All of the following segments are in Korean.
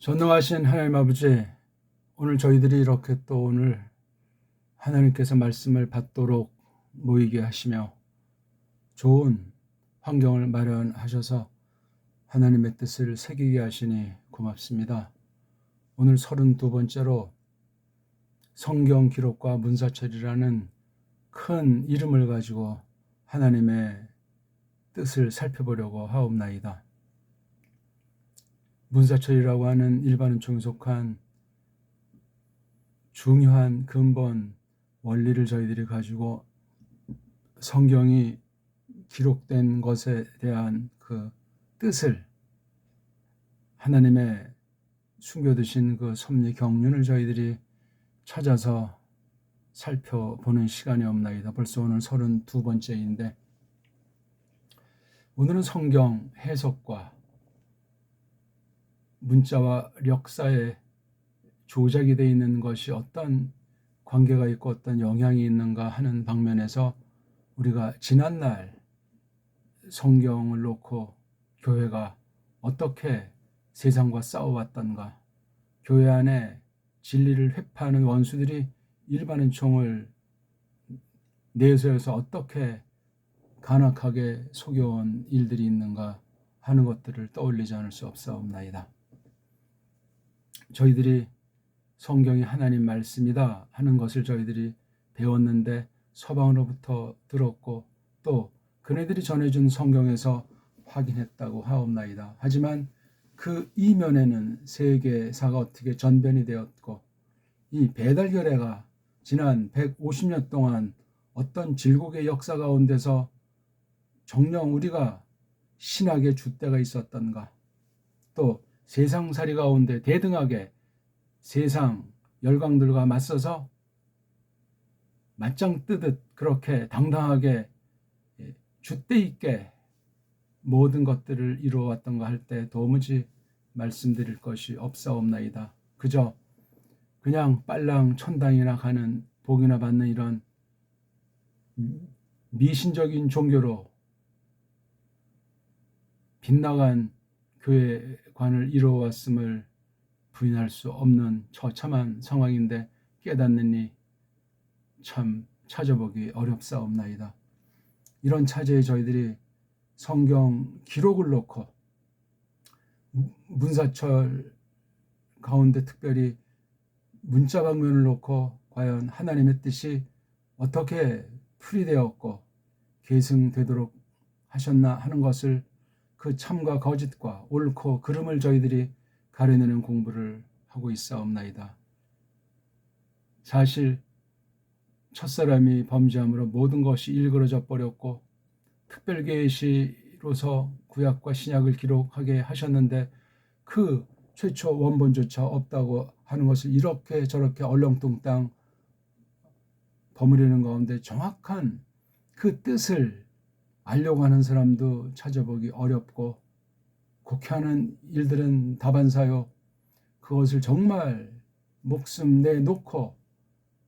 전능하신 하나님 아버지, 오늘 저희들이 이렇게 또 오늘 하나님께서 말씀을 받도록 모이게 하시며 좋은 환경을 마련하셔서 하나님의 뜻을 새기게 하시니 고맙습니다. 오늘 32번째로 성경 기록과 문사철이라는 큰 이름을 가지고 하나님의 뜻을 살펴보려고 하옵나이다. 문사철이라고 하는 일반은총에 속한 중요한 근본 원리를 저희들이 가지고 성경이 기록된 것에 대한 그 뜻을 하나님의 숨겨두신 그 섭리 경륜을 저희들이 찾아서 살펴보는 시간이 없나이다. 벌써 오늘 32번째인데 오늘은 성경 해석과 문자와 력사의 조작이 되어 있는 것이 어떤 관계가 있고 어떤 영향이 있는가 하는 방면에서 우리가 지난날 성경을 놓고 교회가 어떻게 세상과 싸워왔던가, 교회 안에 진리를 회파하는 원수들이 일반은총을 내세워서 어떻게 간악하게 속여온 일들이 있는가 하는 것들을 떠올리지 않을 수 없사옵나이다. 저희들이 성경이 하나님 말씀이다 하는 것을 저희들이 배웠는데 서방으로부터 들었고 또 그네들이 전해준 성경에서 확인했다고 하옵나이다. 하지만 그 이면에는 세계사가 어떻게 전변이 되었고 이 배달결례가 지난 150년 동안 어떤 질곡의 역사 가운데서 정녕 우리가 신학의 줏대가 있었던가, 또 세상살이 가운데 대등하게 세상 열강들과 맞서서 맞짱 뜨듯 그렇게 당당하게 줏대 있게 모든 것들을 이루어왔던가 할 때 도무지 말씀드릴 것이 없사옵나이다. 그저 그냥 빨랑 천당이나 가는 복이나 받는 이런 미신적인 종교로 빗나간 교회관을 이루어왔음을 부인할 수 없는 처참한 상황인데 깨닫느니 참 찾아보기 어렵사옵나이다. 이런 차제에 저희들이 성경 기록을 놓고 문사철 가운데 특별히 문자 방면을 놓고 과연 하나님의 뜻이 어떻게 풀이되었고 계승되도록 하셨나 하는 것을 그 참과 거짓과 옳고 그름을 저희들이 가려내는 공부를 하고 있사옵나이다. 사실 첫사람이 범죄함으로 모든 것이 일그러져 버렸고 특별계시로서 구약과 신약을 기록하게 하셨는데 그 최초 원본조차 없다고 하는 것을 이렇게 저렇게 얼렁뚱땅 버무리는 가운데 정확한 그 뜻을 알려고 하는 사람도 찾아보기 어렵고 곡해하는 일들은 다반사요. 그것을 정말 목숨 내놓고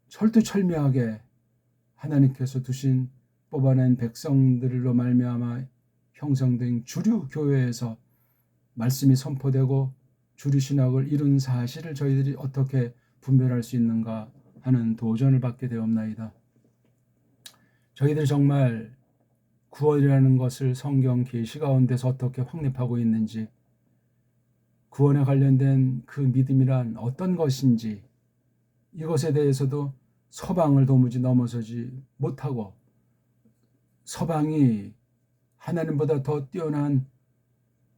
철두철미하게 하나님께서 두신 뽑아낸 백성들로 말미암아 형성된 주류 교회에서 말씀이 선포되고 주류 신학을 이룬 사실을 저희들이 어떻게 분별할 수 있는가 하는 도전을 받게 되었나이다. 저희들이 정말 구원이라는 것을 성경 계시 가운데서 어떻게 확립하고 있는지, 구원에 관련된 그 믿음이란 어떤 것인지 이것에 대해서도 서방을 도무지 넘어서지 못하고 서방이 하나님보다 더 뛰어난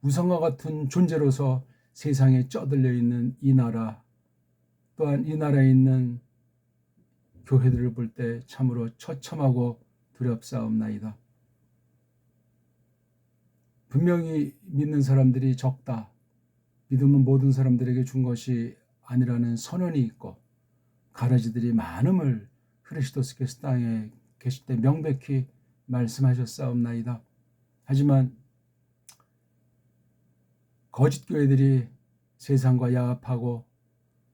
우상과 같은 존재로서 세상에 쩌들려 있는 이 나라, 또한 이 나라에 있는 교회들을 볼 때 참으로 처참하고 두렵사옵나이다. 분명히 믿는 사람들이 적다. 믿음은 모든 사람들에게 준 것이 아니라는 선언이 있고 가라지들이 많음을 그리스도께서 땅에 계실 때 명백히 말씀하셨사옵나이다. 하지만 거짓 교회들이 세상과 야합하고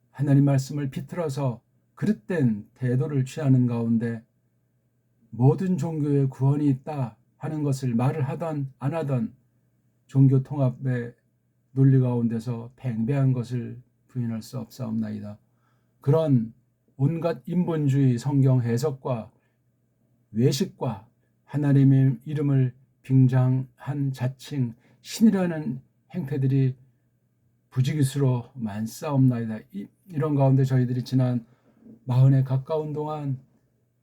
하나님 말씀을 비틀어서 그릇된 태도를 취하는 가운데 모든 종교에 구원이 있다 하는 것을 말을 하던 안 하던 종교 통합의 논리 가운데서 팽배한 것을 부인할 수 없사옵나이다. 그런 온갖 인본주의 성경 해석과 외식과 하나님의 이름을 빙장한 자칭 신이라는 행태들이 부지기수로 많사옵나이다. 이런 가운데 저희들이 지난 40에 가까운 동안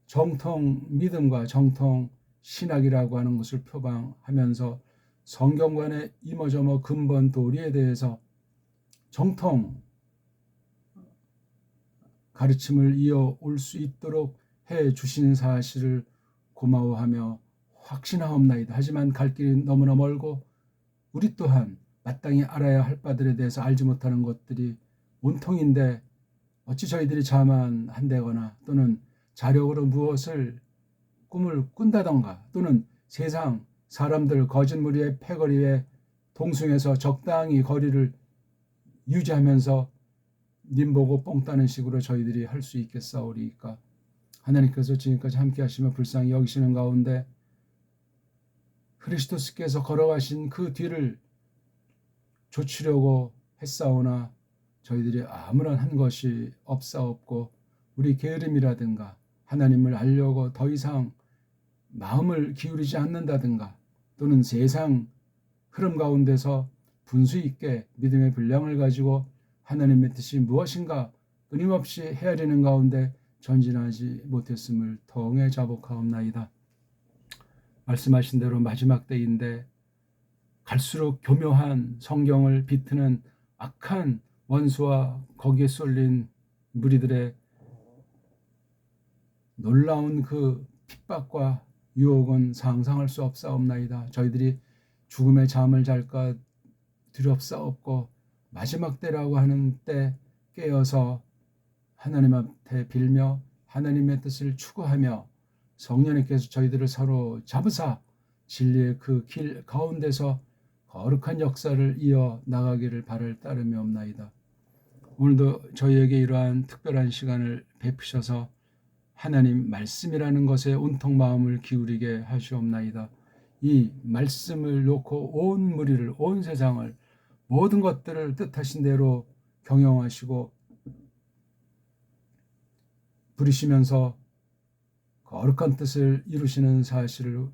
정통 믿음과 정통 신학이라고 하는 것을 표방하면서 성경관의 이머저머 근본 도리에 대해서 정통 가르침을 이어올 수 있도록 해 주신 사실을 고마워하며 확신하옵나이다. 하지만 갈 길이 너무나 멀고 우리 또한 마땅히 알아야 할 바들에 대해서 알지 못하는 것들이 온통인데 어찌 저희들이 자만한다거나 또는 자력으로 무엇을 꿈을 꾼다던가 또는 세상 사람들 거짓 무리의 패거리에 동승해서 적당히 거리를 유지하면서 님 보고 뽕 따는 식으로 저희들이 할 수 있겠사오리까. 하나님께서 지금까지 함께 하시며 불쌍히 여기시는 가운데 그리스도께서 걸어가신 그 뒤를 좇으려고 했사오나 저희들이 아무런 한 것이 없사옵고 우리 게으름이라든가 하나님을 알려고 더 이상 마음을 기울이지 않는다든가 또는 세상 흐름 가운데서 분수 있게 믿음의 분량을 가지고 하나님의 뜻이 무엇인가 끊임없이 헤아리는 가운데 전진하지 못했음을 통해 자복하옵나이다. 말씀하신 대로 마지막 때인데 갈수록 교묘한 성경을 비트는 악한 원수와 거기에 쏠린 무리들의 놀라운 그 핍박과 유혹은 상상할 수 없사옵나이다. 저희들이 죽음의 잠을 잘까 두렵사옵고 마지막 때라고 하는 때 깨어서 하나님 앞에 빌며 하나님의 뜻을 추구하며 성령님께서 저희들을 서로 잡으사 진리의 그 길 가운데서 거룩한 역사를 이어 나가기를 바랄 따름이 없나이다. 오늘도 저희에게 이러한 특별한 시간을 베푸셔서 하나님 말씀이라는 것에 온통 마음을 기울이게 하시옵나이다. 이 말씀을 놓고 온 무리를, 온 세상을, 모든 것들을 뜻하신 대로 경영하시고 부리시면서 거룩한 뜻을 이루시는 사실을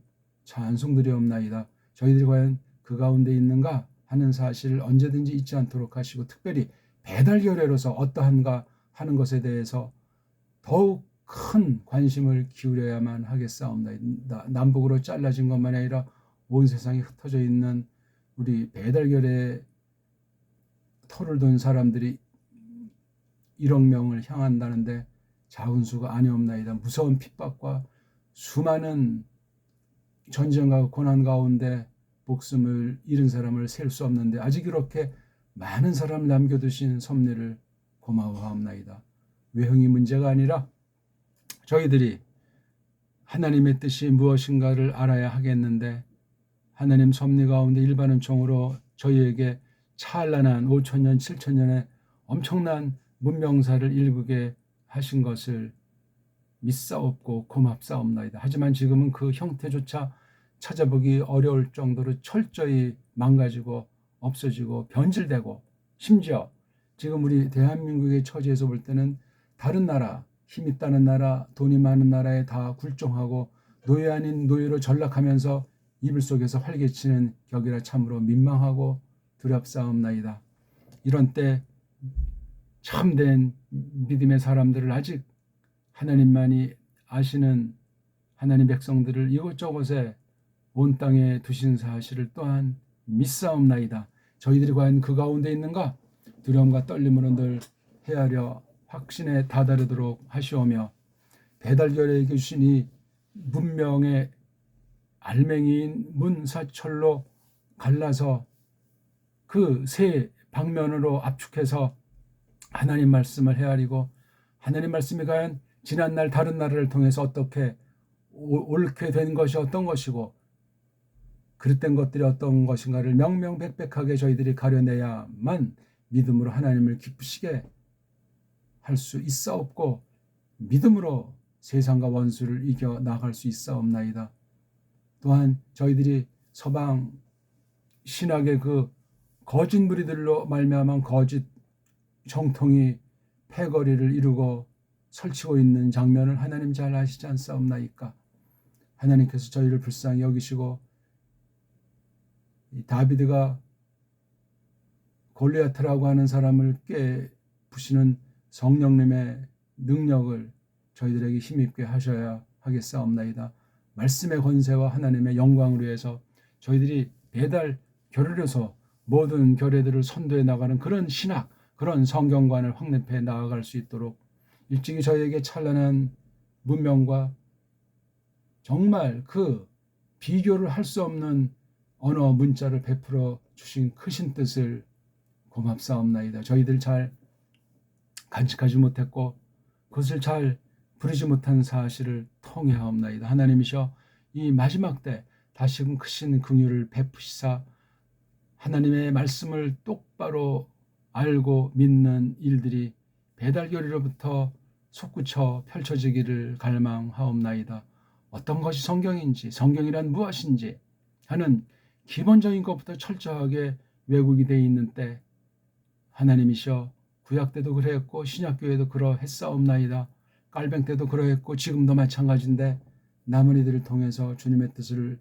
찬송드리옵나이다. 저희들이 과연 그 가운데 있는가 하는 사실을 언제든지 잊지 않도록 하시고 특별히 배달결례로서 어떠한가 하는 것에 대해서 더욱 큰 관심을 기울여야만 하겠사옵나이다. 남북으로 잘라진 것만이 아니라 온 세상에 흩어져 있는 우리 배달결례에 터를 둔 사람들이 1억 명을 향한다는데 작은 수가 아니옵나이다. 무서운 핍박과 수많은 전쟁과 고난 가운데 목숨을 잃은 사람을 셀 수 없는데 아직 이렇게 많은 사람을 남겨두신 섭리를 고마워하옵나이다. 외형이 문제가 아니라 저희들이 하나님의 뜻이 무엇인가를 알아야 하겠는데 하나님 섭리 가운데 일반은총으로 저희에게 찬란한 5,000년, 7,000년의 엄청난 문명사를 일구게 하신 것을 믿사옵고 고맙사옵나이다. 하지만 지금은 그 형태조차 찾아보기 어려울 정도로 철저히 망가지고 없어지고 변질되고 심지어 지금 우리 대한민국의 처지에서 볼 때는 다른 나라, 힘 있다는 나라, 돈이 많은 나라에 다 굴종하고 노예 아닌 노예로 전락하면서 이불 속에서 활개치는 격이라 참으로 민망하고 두렵사옵나이다. 이런 때 참된 믿음의 사람들을 아직 하나님만이 아시는 하나님 백성들을 이곳저곳에 온 땅에 두신 사실을 또한 믿사옵나이다. 저희들이 과연 그 가운데 있는가? 두려움과 떨림으로 늘 헤아려 확신에 다다르도록 하시오며 배달결례에 주신 이 문명의 알맹이인 문사철로 갈라서 그 세 방면으로 압축해서 하나님 말씀을 헤아리고 하나님 말씀이 과연 지난날 다른 나라를 통해서 어떻게 옳게 된 것이 어떤 것이고 그릇된 것들이 어떤 것인가를 명명백백하게 저희들이 가려내야만 믿음으로 하나님을 기쁘시게 할 수 있사옵고 믿음으로 세상과 원수를 이겨 나갈 수 있사옵나이다. 또한 저희들이 서방 신학의 그 거짓 무리들로 말미암아 거짓 정통이 패거리를 이루고 설치고 있는 장면을 하나님 잘 아시지 않사옵나이까. 하나님께서 저희를 불쌍히 여기시고 이 다비드가 골리앗이라고 하는 사람을 깨부시는 성령님의 능력을 저희들에게 힘입게 하셔야 하겠사옵나이다. 말씀의 권세와 하나님의 영광을 위해서 저희들이 배달 결례로서 모든 결례들을 선도해 나가는 그런 신학, 그런 성경관을 확립해 나아갈 수 있도록 일찍이 저희에게 찬란한 문명과 정말 그 비교를 할 수 없는 언어 문자를 베풀어 주신 크신 뜻을 고맙사옵나이다. 저희들 잘 간직하지 못했고 그것을 잘 부리지 못한 사실을 통회하옵나이다. 하나님이셔 이 마지막 때 다시금 크신 긍휼을 베푸시사 하나님의 말씀을 똑바로 알고 믿는 일들이 배달교리로부터 솟구쳐 펼쳐지기를 갈망하옵나이다. 어떤 것이 성경인지, 성경이란 무엇인지 하는 기본적인 것부터 철저하게 왜곡이 되어 있는 때 하나님이셔 구약 때도 그랬고 신약교회도 그러했사옵나이다. 깔뱅 때도 그러했고 지금도 마찬가지인데 남은 이들을 통해서 주님의 뜻을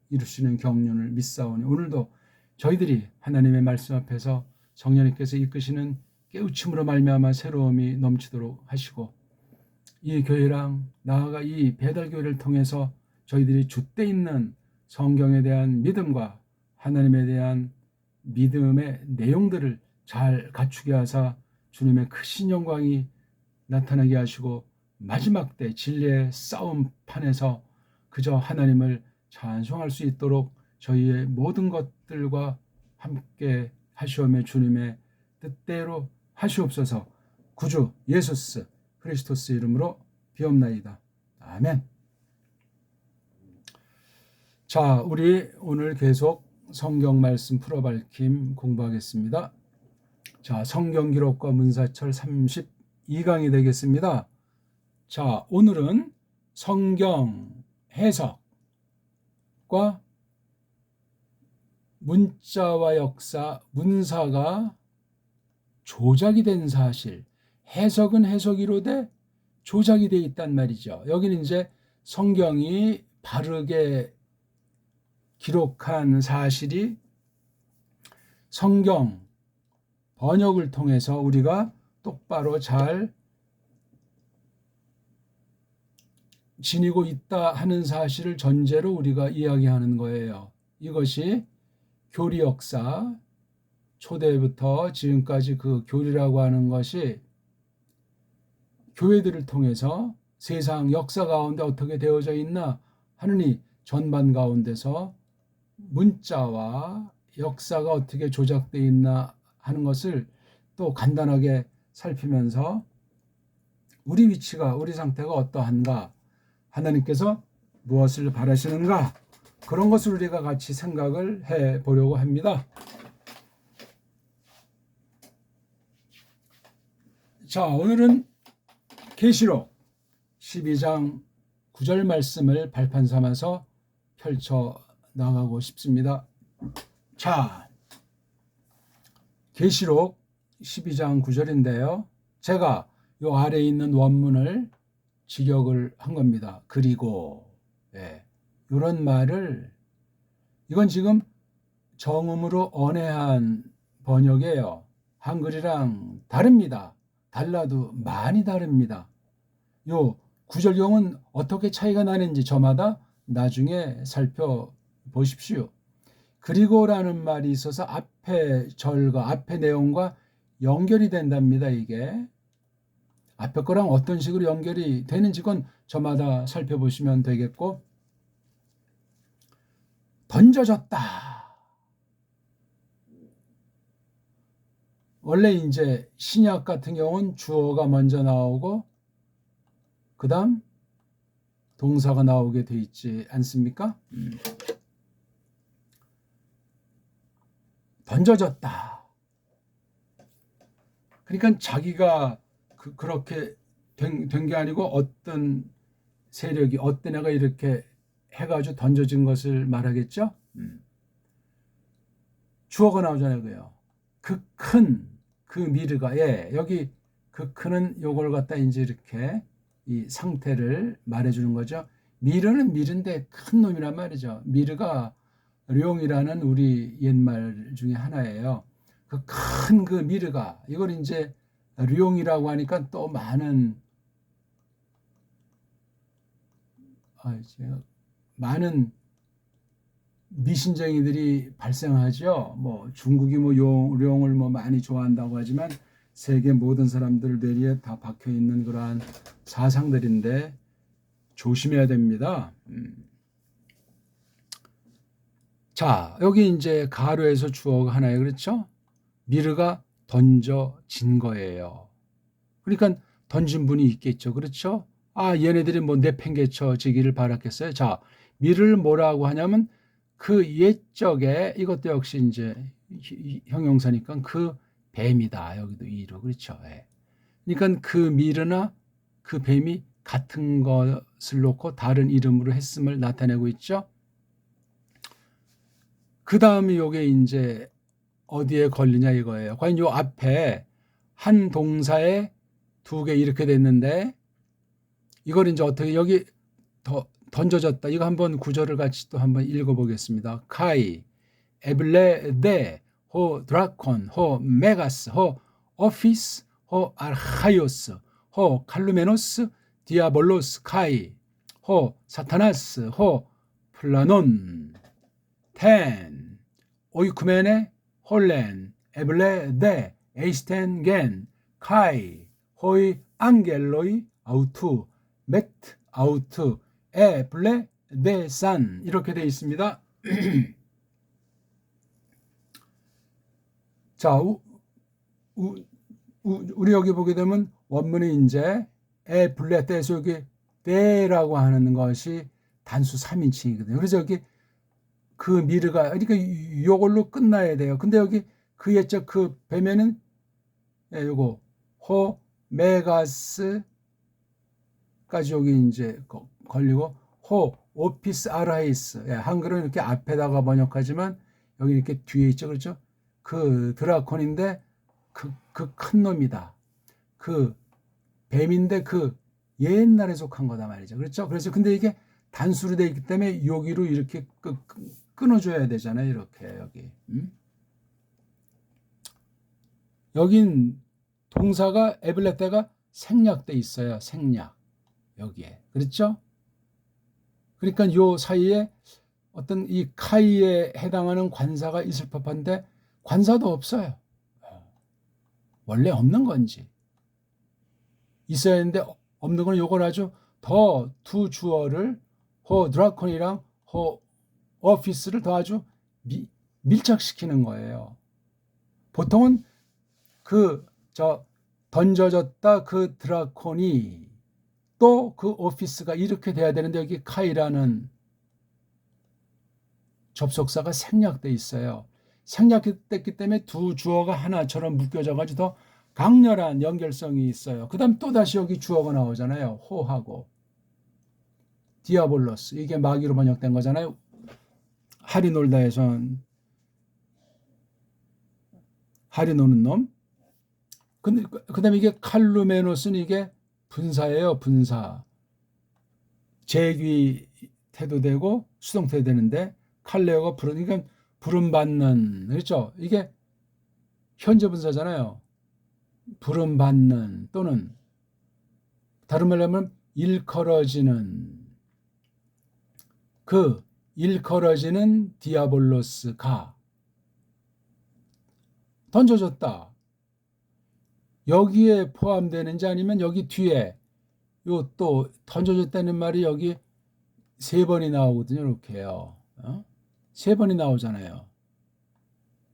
이루시는 경륜을 믿사오니 오늘도 저희들이 하나님의 말씀 앞에서 성령님께서 이끄시는 깨우침으로 말미암아 새로움이 넘치도록 하시고 이 교회랑 나아가 이 배달교회를 통해서 저희들이 줏대 있는 성경에 대한 믿음과 하나님에 대한 믿음의 내용들을 잘 갖추게 하사 주님의 크신 영광이 나타나게 하시고 마지막 때 진리의 싸움판에서 그저 하나님을 찬송할 수 있도록 저희의 모든 것들과 함께 하시오며 주님의 뜻대로 하시옵소서. 구주 예수스 그리스도스 이름으로 비옵나이다. 아멘. 자, 우리 오늘 계속 성경 말씀 풀어밝힘 공부하겠습니다. 자, 성경 기록과 문사철 32강이 되겠습니다. 자, 오늘은 성경 해석과 문자와 역사, 문사가 조작이 된 사실, 해석은 해석이로되 조작이 되어 있단 말이죠. 여기는 이제 성경이 바르게 기록한 사실이 성경 번역을 통해서 우리가 똑바로 잘 지니고 있다 하는 사실을 전제로 우리가 이야기하는 거예요. 이것이 교리 역사, 초대부터 지금까지 그 교리라고 하는 것이 교회들을 통해서 세상 역사 가운데 어떻게 되어져 있나 하는 이 전반 가운데서 문자와 역사가 어떻게 조작되어 있나 하는 것을 또 간단하게 살피면서 우리 위치가, 우리 상태가 어떠한가, 하나님께서 무엇을 바라시는가, 그런 것을 우리가 같이 생각을 해 보려고 합니다. 자, 오늘은 계시록 12장 9절 말씀을 발판 삼아서 펼쳐 나가고 싶습니다. 자, 계시록 12장 9절인데요. 제가 요 아래에 있는 원문을 직역을 한 겁니다. 그리고 이런 말을, 이건 지금 정음으로 언해한 번역이에요. 한글이랑 다릅니다. 달라도 많이 다릅니다. 요 구절경은 어떻게 차이가 나는지 저마다 나중에 살펴보십시오. 그리고라는 말이 있어서 앞에 절과 앞에 내용과 연결이 된답니다. 이게 앞에 거랑 어떤 식으로 연결이 되는지 건 저마다 살펴보시면 되겠고, 던져졌다. 원래 이제 신약 같은 경우는 주어가 먼저 나오고 그 다음 동사가 나오게 돼 있지 않습니까? 던져졌다. 그러니까 자기가 그렇게 된 게 아니고 어떤 세력이, 어떤 애가 이렇게 해가지고 던져진 것을 말하겠죠. 주어가 나오잖아요. 그요. 그 큰, 그 미르가, 예, 여기 그 큰은 요걸 갖다 이제 이렇게 이 상태를 말해주는 거죠. 미르는 미르인데 큰 놈이란 말이죠. 미르가 룡이라는 우리 옛말 중에 하나예요. 그 큰 그 미르가, 이걸 이제 룡이라고 하니까 또 많은 미신쟁이들이 발생하죠. 뭐 중국이 뭐 룡을 뭐 많이 좋아한다고 하지만 세계 모든 사람들 뇌리에 다 박혀 있는 그러한 사상들인데 조심해야 됩니다. 자, 여기 이제 가로에서 주어가 하나예요. 그렇죠? 미르가 던져진 거예요. 그러니까 던진 분이 있겠죠. 그렇죠? 아, 얘네들이 뭐 내팽개쳐지기를 바랐겠어요. 자, 미르를 뭐라고 하냐면 그 옛적에 이것도 역시 이제 형용사니까 그 뱀이다. 여기도 이로 그렇죠. 예. 그러니까 그 미르나 그 뱀이 같은 것을 놓고 다른 이름으로 했음을 나타내고 있죠. 그 다음에 요게 이제 어디에 걸리냐 이거예요. 과연 요 앞에 한 동사에 두 개 이렇게 됐는데 이걸 이제 어떻게 여기 더 던져졌다. 이거 한번 구절을 같이 또 한번 읽어보겠습니다. 카이, 에블레데, 호 드라콘, 호 메가스, 호 오피스, 호 아르하이오스, 호 칼루메노스, 디아볼로스, 카이, 호 사타나스, 호 플라논, 텐, 오이쿠메네, 홀렌, 에블레데, 에이스텐겐, 카이, 호이 앙겔로이, 아우투, 메트, 아우트, 에블레, 데산 이렇게 되어 있습니다. 자, 우리 여기 보게 되면 원문이 이제 에블레, 데서 여기 데라고 하는 것이 단수 3인칭이거든요. 그래서 여기 그 미르가 그러니까 이걸로 끝나야 돼요. 근데 여기 그 옛적 그 뱀에는 요거 호 메가스 까지 여기 이제 걸리고 호 오피스 아라이스, 예, 한글은 이렇게 앞에다가 번역하지만 여기 이렇게 뒤에 있죠. 그렇죠? 그 드라콘인데 그 큰 놈이다. 그 뱀인데 그 옛날에 속한 거다 말이죠. 그렇죠? 그래서 근데 이게 단수로 되어 있기 때문에 여기로 이렇게 끊어줘야 되잖아요. 이렇게 여기. 여긴 동사가 에블레테가 생략돼 있어요. 생략. 여기에. 그렇죠? 그러니까 요 사이에 어떤 이 카이에 해당하는 관사가 있을 법한데 관사도 없어요. 원래 없는 건지. 있어야 했는데 없는 건 요걸 아주 더 두 주어를 호 드라콘이랑 호 오피스를 더 아주 밀착시키는 거예요. 보통은 던져졌다 그 드라콘이 또 그 오피스가 이렇게 돼야 되는데 여기 카이라는 접속사가 생략돼 있어요. 생략됐기 때문에 두 주어가 하나처럼 묶여져 가지고 더 강렬한 연결성이 있어요. 그 다음 또다시 여기 주어가 나오잖아요. 호하고 디아볼로스, 이게 마귀로 번역된 거잖아요. 하리놀다에선 하리노는 놈. 근데 그 다음에 이게 칼루메노스는 이게 분사예요. 분사. 제귀 태도 되고 수동태도 되는데 칼레오가 그러니까 부름받는, 그렇죠? 이게 현재 분사잖아요. 부름받는 또는 다른 말로 하면 일컬어지는, 그 일컬어지는 디아볼로스가 던져졌다. 여기에 포함되는지 아니면 여기 뒤에 요 또 던져졌다는 말이 여기 세 번이 나오거든요. 이렇게요. 세 번이 나오잖아요.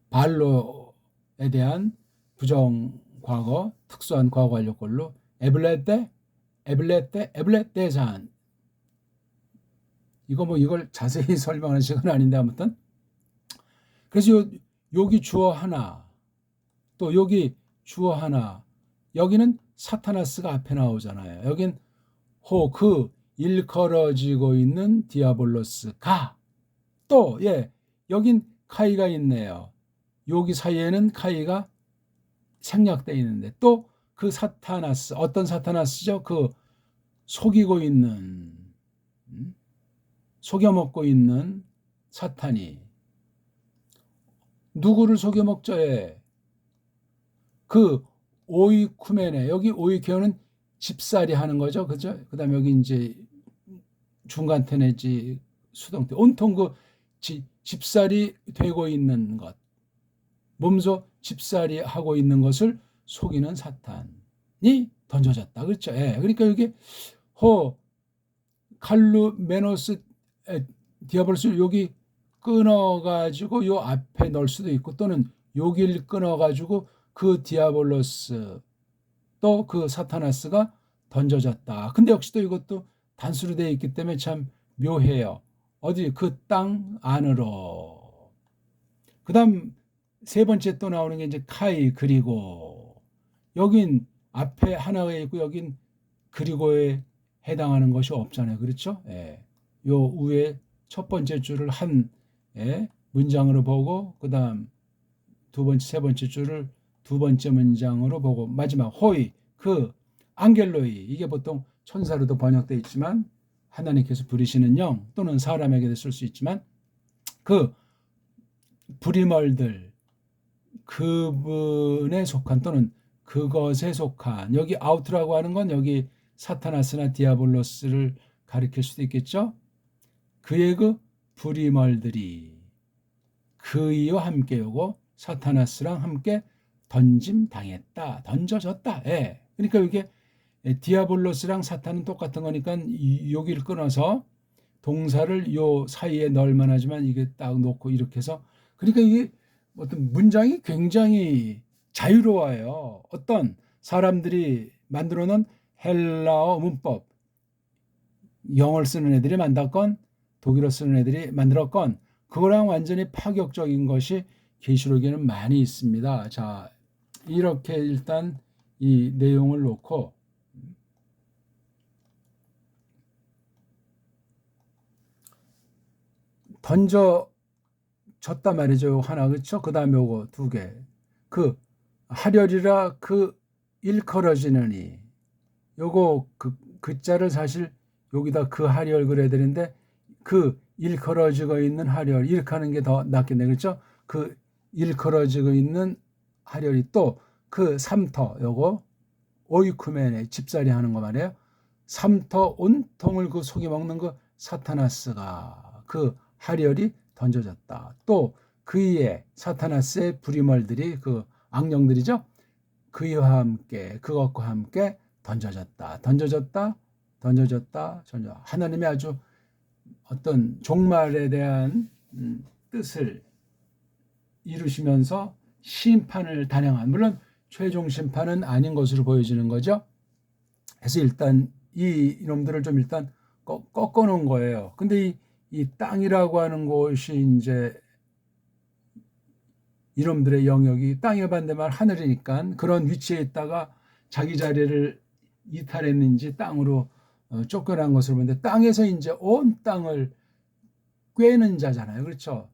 발로에 대한 부정 과거, 특수한 과거 완료꼴로 에블레떼, 에블레떼, 에블레떼산. 이거 뭐 이걸 자세히 설명하는 시간은 아닌데 아무튼 그래서 여기 주어 하나, 또 여기 주어 하나, 여기는 사타나스가 앞에 나오잖아요. 여긴 그 일컬어지고 있는 디아볼로스가 또 여긴 카이가 있네요. 여기 사이에는 카이가 생략되어 있는데 또 그 사타나스, 어떤 사타나스죠? 그 속이고 있는, 속여먹고 있는 사탄이 누구를 속여먹죠? 그 오이쿠메네, 여기 오이케오는 집살이 하는 거죠. 그죠? 그 다음에 여기 이제 중간태 내지 수동태, 온통 그 집살이 되고 있는 것, 몸소 집살이 하고 있는 것을 속이는 사탄이 던져졌다. 그렇죠? 그러니까 여기 칼루 메노스 디아볼로스 여기 끊어가지고 요 앞에 넣을 수도 있고 또는 여기를 끊어가지고 그 디아볼로스 또 그 사타나스가 던져졌다. 근데 역시 또 이것도 단수로 되어 있기 때문에 참 묘해요. 어디 그 땅 안으로. 그 다음 세 번째 또 나오는 게 이제 카이 그리고 여긴 앞에 하나가 있고 여긴 그리고에 해당하는 것이 없잖아요. 그렇죠? 요 위에 첫 번째 줄을 한 문장으로 보고 그 다음 두 번째, 세 번째 줄을 두 번째 문장으로 보고 마지막 호이, 그 앙겔로이, 이게 보통 천사로도 번역되어 있지만 하나님께서 부리시는 영 또는 사람에게도 쓸 수 있지만 그 부리멀들 그분에 속한 또는 그것에 속한, 여기 아우트라고 하는 건 여기 사타나스나 디아볼로스를 가리킬 수도 있겠죠. 그의 그 부리멀들이 그이와 함께 오고 사타나스랑 함께 던짐 당했다, 던져졌다. 그러니까 이게 디아볼로스랑 사탄은 똑같은 거니까 여기를 끊어서 동사를 요 사이에 넣을만 하지만 이게 딱 놓고 이렇게 해서, 그러니까 이게 어떤 문장이 굉장히 자유로워요. 어떤 사람들이 만들어 놓은 헬라어 문법, 영어를 쓰는 애들이 만들었건 독일어 쓰는 애들이 만들었건 그거랑 완전히 파격적인 것이 계시록에는 많이 있습니다. 자, 이렇게 일단 이 내용을 놓고 던져졌단 말이죠. 하나, 그렇죠? 그 다음에 요거 두 개. 그 하려리라 그 일컬어지느니, 요거 그 자를 사실 여기다 그 하려 그래야 되는데 그 일컬어지고 있는 하려 이렇게 하는 게 더 낫겠네. 그렇죠? 그 일컬어지고 있는 하려리 또 그 삼터, 요거 오이쿠멘에 집살이 하는 거 말이에요. 삼터 온통을 그 속이 먹는 그 사타나스가 그 하려리 던져졌다. 또 그이의 사타나스의 부리멀들이 그 악령들이죠. 그이와 함께 그것과 함께 던져졌다. 하나님의 아주 어떤 종말에 대한 뜻을 이루시면서 심판을 단행한, 물론 최종 심판은 아닌 것으로 보여지는 거죠. 그래서 일단 이놈들을 좀 일단 꺾어 놓은 거예요. 근데 이 땅이라고 하는 곳이 이제 이놈들의 영역이 땅에 반대말 하늘이니까 그런 위치에 있다가 자기 자리를 이탈했는지 땅으로 쫓겨난 것을 보는데, 땅에서 이제 온 땅을 꿰는 자잖아요. 그렇죠?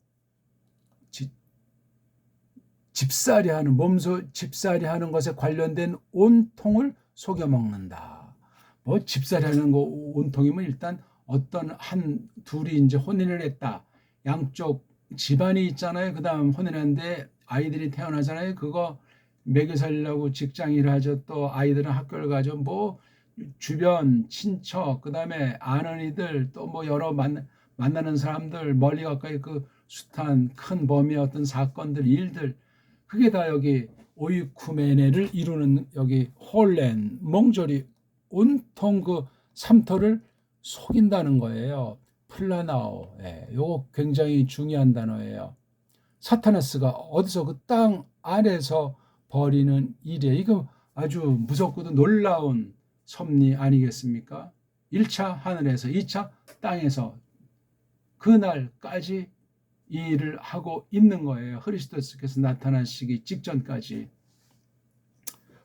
집살이 하는, 몸소 집살이 하는 것에 관련된 온통을 속여 먹는다. 뭐 집살이 하는 거 온통이면 일단 어떤 한 둘이 이제 혼인을 했다. 양쪽 집안이 있잖아요. 그 다음 혼인하는데 아이들이 태어나잖아요. 그거 먹여 살리려고 직장 일을 하죠. 또 아이들은 학교를 가죠. 뭐 주변 친척, 그 다음에 아는 이들, 또 뭐 여러 만나는 사람들, 멀리 가까이 그 숱한 큰 범위의 어떤 사건들, 일들, 그게 다 여기 오이쿠메네를 이루는 여기 홀렌, 몽졸이 온통 그 삼터를 속인다는 거예요. 플라나오, 요거 굉장히 중요한 단어예요. 사타나스가 어디서 그 땅 안에서 벌이는 일이에요. 이거 아주 무섭고도 놀라운 섭리 아니겠습니까? 1차 하늘에서 2차 땅에서 그날까지 이 일을 하고 있는 거예요. 그리스도께서 나타나시기 직전까지.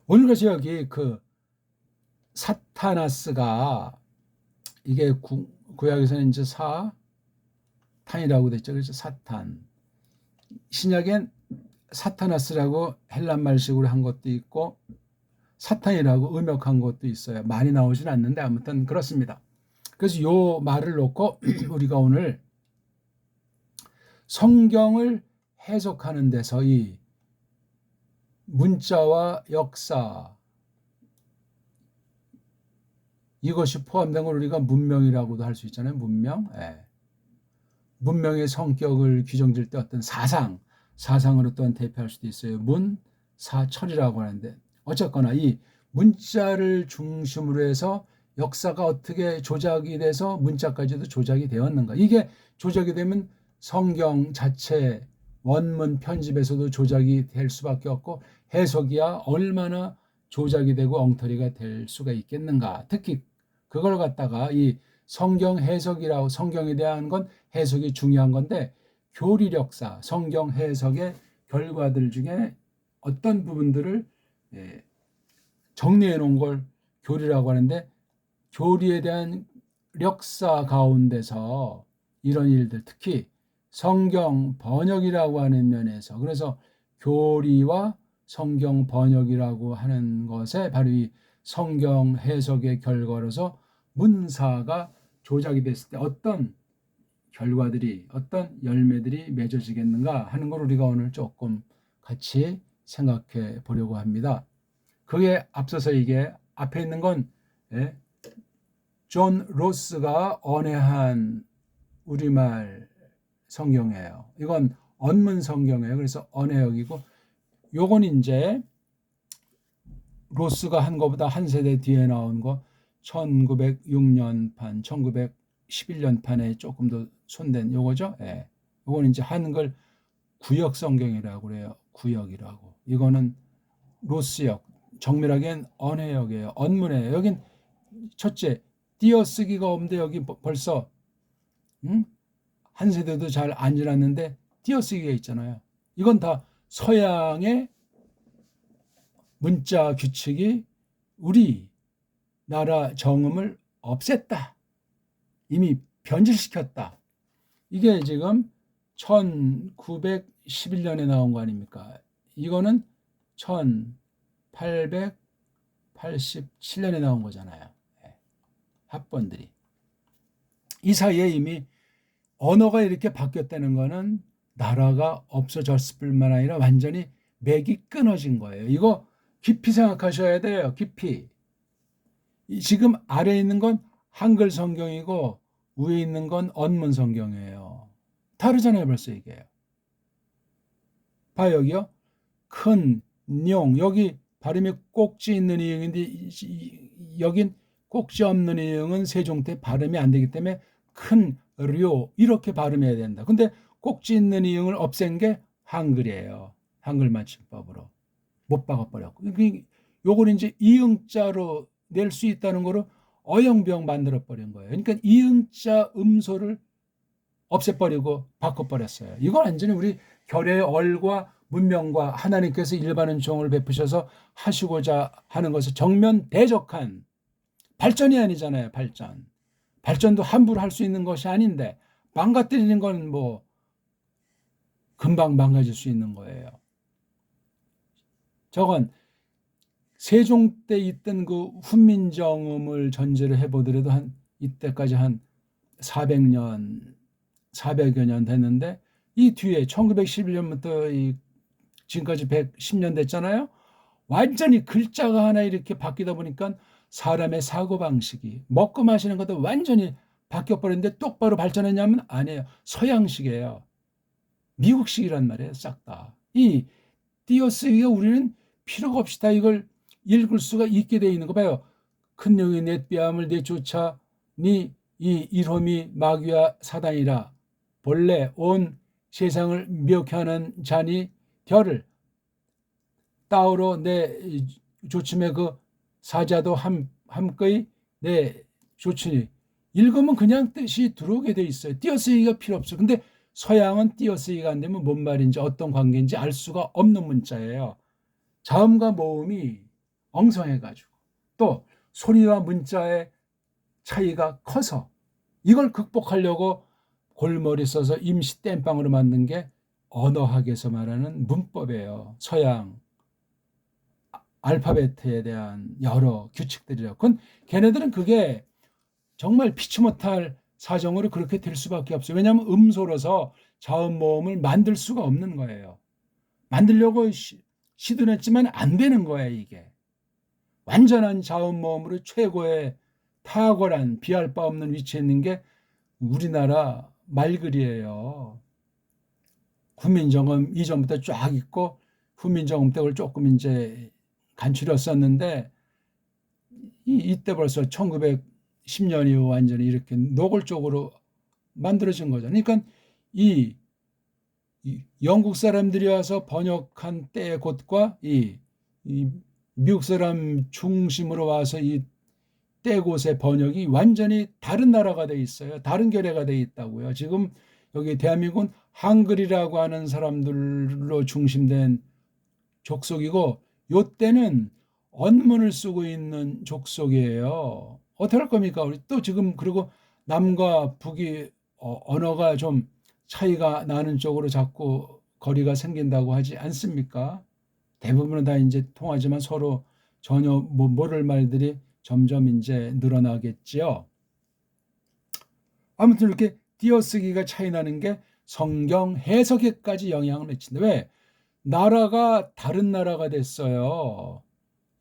오늘 같이 여기 그 사타나스가 이게 구약에서는 이제 사탄이라고 됐죠. 그래서 사탄. 신약엔 사타나스라고 헬란 말식으로 한 것도 있고 사탄이라고 음역한 것도 있어요. 많이 나오진 않는데 아무튼 그렇습니다. 그래서 요 말을 놓고 우리가 오늘 성경을 해석하는 데서 이 문자와 역사 이것이 포함된 걸 우리가 문명이라고도 할 수 있잖아요. 문명. 예. 문명의 성격을 규정질 때 어떤 사상으로 또한 대표할 수도 있어요. 문사철이라고 하는데 어쨌거나 이 문자를 중심으로 해서 역사가 어떻게 조작이 돼서 문자까지도 조작이 되었는가. 이게 조작이 되면 성경 자체 원문 편집에서도 조작이 될 수밖에 없고 해석이야 얼마나 조작이 되고 엉터리가 될 수가 있겠는가. 특히 그걸 갖다가 이 성경 해석이라고 성경에 대한 건 해석이 중요한 건데 교리력사 성경 해석의 결과들 중에 어떤 부분들을 정리해 놓은 걸 교리라고 하는데 교리에 대한 력사 가운데서 이런 일들 특히 성경 번역이라고 하는 면에서 그래서 교리와 성경 번역이라고 하는 것에 바로 이 성경 해석의 결과로서 문사가 조작이 됐을 때 어떤 결과들이 어떤 열매들이 맺어지겠는가 하는 걸 우리가 오늘 조금 같이 생각해 보려고 합니다. 그에 앞서서 이게 앞에 있는 건 존 로스가 언해한 우리말 성경이에요. 이건 언문 성경이에요. 그래서 언해역이고 요건 이제 로스가 한 거보다 한 세대 뒤에 나온 거 1906년판, 1911년판에 조금 더 손댄 요거죠. 예. 요건 이제 한글 구역 성경이라고 그래요. 구역이라고. 이거는 로스역, 정밀하게는 언해역이에요. 언문이에요. 여긴 첫째, 띄어쓰기가 없는데 여기 벌써 한 세대도 잘 안 지났는데 띄어쓰기가 있잖아요. 이건 다 서양의 문자 규칙이 우리 나라 정음을 없앴다. 이미 변질시켰다. 이게 지금 1911년에 나온 거 아닙니까? 이거는 1887년에 나온 거잖아요. 합본들이. 이 사이에 이미 언어가 이렇게 바뀌었다는 거는 나라가 없어졌을 뿐만 아니라 완전히 맥이 끊어진 거예요. 이거 깊이 생각하셔야 돼요. 깊이. 지금 아래에 있는 건 한글 성경이고 위에 있는 건 언문 성경이에요. 다르잖아요. 벌써 이게. 봐 여기요. 큰, 뇽. 여기 발음이 꼭지 있는 이응인데 여긴 꼭지 없는 이응은 세종대 발음이 안 되기 때문에 큰, 료 이렇게 발음해야 된다. 근데 꼭지 있는 이응을 없앤 게 한글이에요. 한글 맞춤법으로. 못 박아버렸고. 요걸 이제 이응자로 낼 수 있다는 거로 어영병 만들어버린 거예요. 그러니까 이응자 음소를 없애버리고 바꿔버렸어요. 이건 완전히 우리 결의 얼과 문명과 하나님께서 일반은 종을 베푸셔서 하시고자 하는 것을 정면 대적한 발전이 아니잖아요. 발전도 함부로 할 수 있는 것이 아닌데 망가뜨리는 건 뭐 금방 망가질 수 있는 거예요. 저건 세종 때 있던 그 훈민정음을 전제로 해보더라도 한 이때까지 한 400년 400여 년 됐는데 이 뒤에 1911년부터 지금까지 110년 됐잖아요. 완전히 글자가 하나 이렇게 바뀌다 보니까 사람의 사고방식이 먹고 마시는 것도 완전히 바뀌어버렸는데 똑바로 발전했냐면 아니에요. 서양식이에요. 미국식이란 말이에요. 싹 다. 이 띄어쓰기가 우리는 필요가 없이 다 이걸 읽을 수가 있게 되어 있는 거 봐요. 큰 용이 내 뺨을 내쫓아 니 이 일홈이 마귀와 사단이라 본래 온 세상을 미혹해 하는 자니 별을 따오로 내 조침에 그 사자도 함께 내 조치니 읽으면 그냥 뜻이 들어오게 돼 있어요. 띄어쓰기가 필요 없어요. 근데 서양은 띄어쓰기가 안 되면 뭔 말인지 어떤 관계인지 알 수가 없는 문자예요. 자음과 모음이 엉성해가지고 또 소리와 문자의 차이가 커서 이걸 극복하려고 골머리 써서 임시 땜빵으로 만든 게 언어학에서 말하는 문법이에요. 서양 알파벳에 대한 여러 규칙들이라고. 그건 걔네들은 그게 정말 피치 못할 사정으로 그렇게 될 수밖에 없어요. 왜냐하면 음소로서 자음 모음을 만들 수가 없는 거예요. 만들려고 시도했지만 안 되는 거예요. 이게 완전한 자음 모음으로 최고의 탁월한 비할 바 없는 위치에 있는 게 우리나라 말글이에요. 후민정음 이전부터 쫙 있고 후민정음 때 그걸 조금 이제 간추렸었는데 이때 벌써 1910년이 완전히 이렇게 노골적으로 만들어진 거죠. 그러니까 이 영국 사람들이 와서 번역한 때의 곳과 이 미국 사람 중심으로 와서 이 때곳의 번역이 완전히 다른 나라가 돼 있어요. 다른 결의가 돼 있다고요. 지금 여기 대한민국은 한글이라고 하는 사람들로 중심된 족속이고 요때는 언문을 쓰고 있는 족속이에요. 어떻게 할 겁니까? 우리 또 지금 그리고 남과 북이 언어가 좀 차이가 나는 쪽으로 자꾸 거리가 생긴다고 하지 않습니까? 대부분은 다 이제 통하지만 서로 전혀 모를 말들이 점점 이제 늘어나겠지요. 아무튼 이렇게 띄어쓰기가 차이 나는 게 성경 해석에까지 영향을 미친다. 왜? 나라가 다른 나라가 됐어요.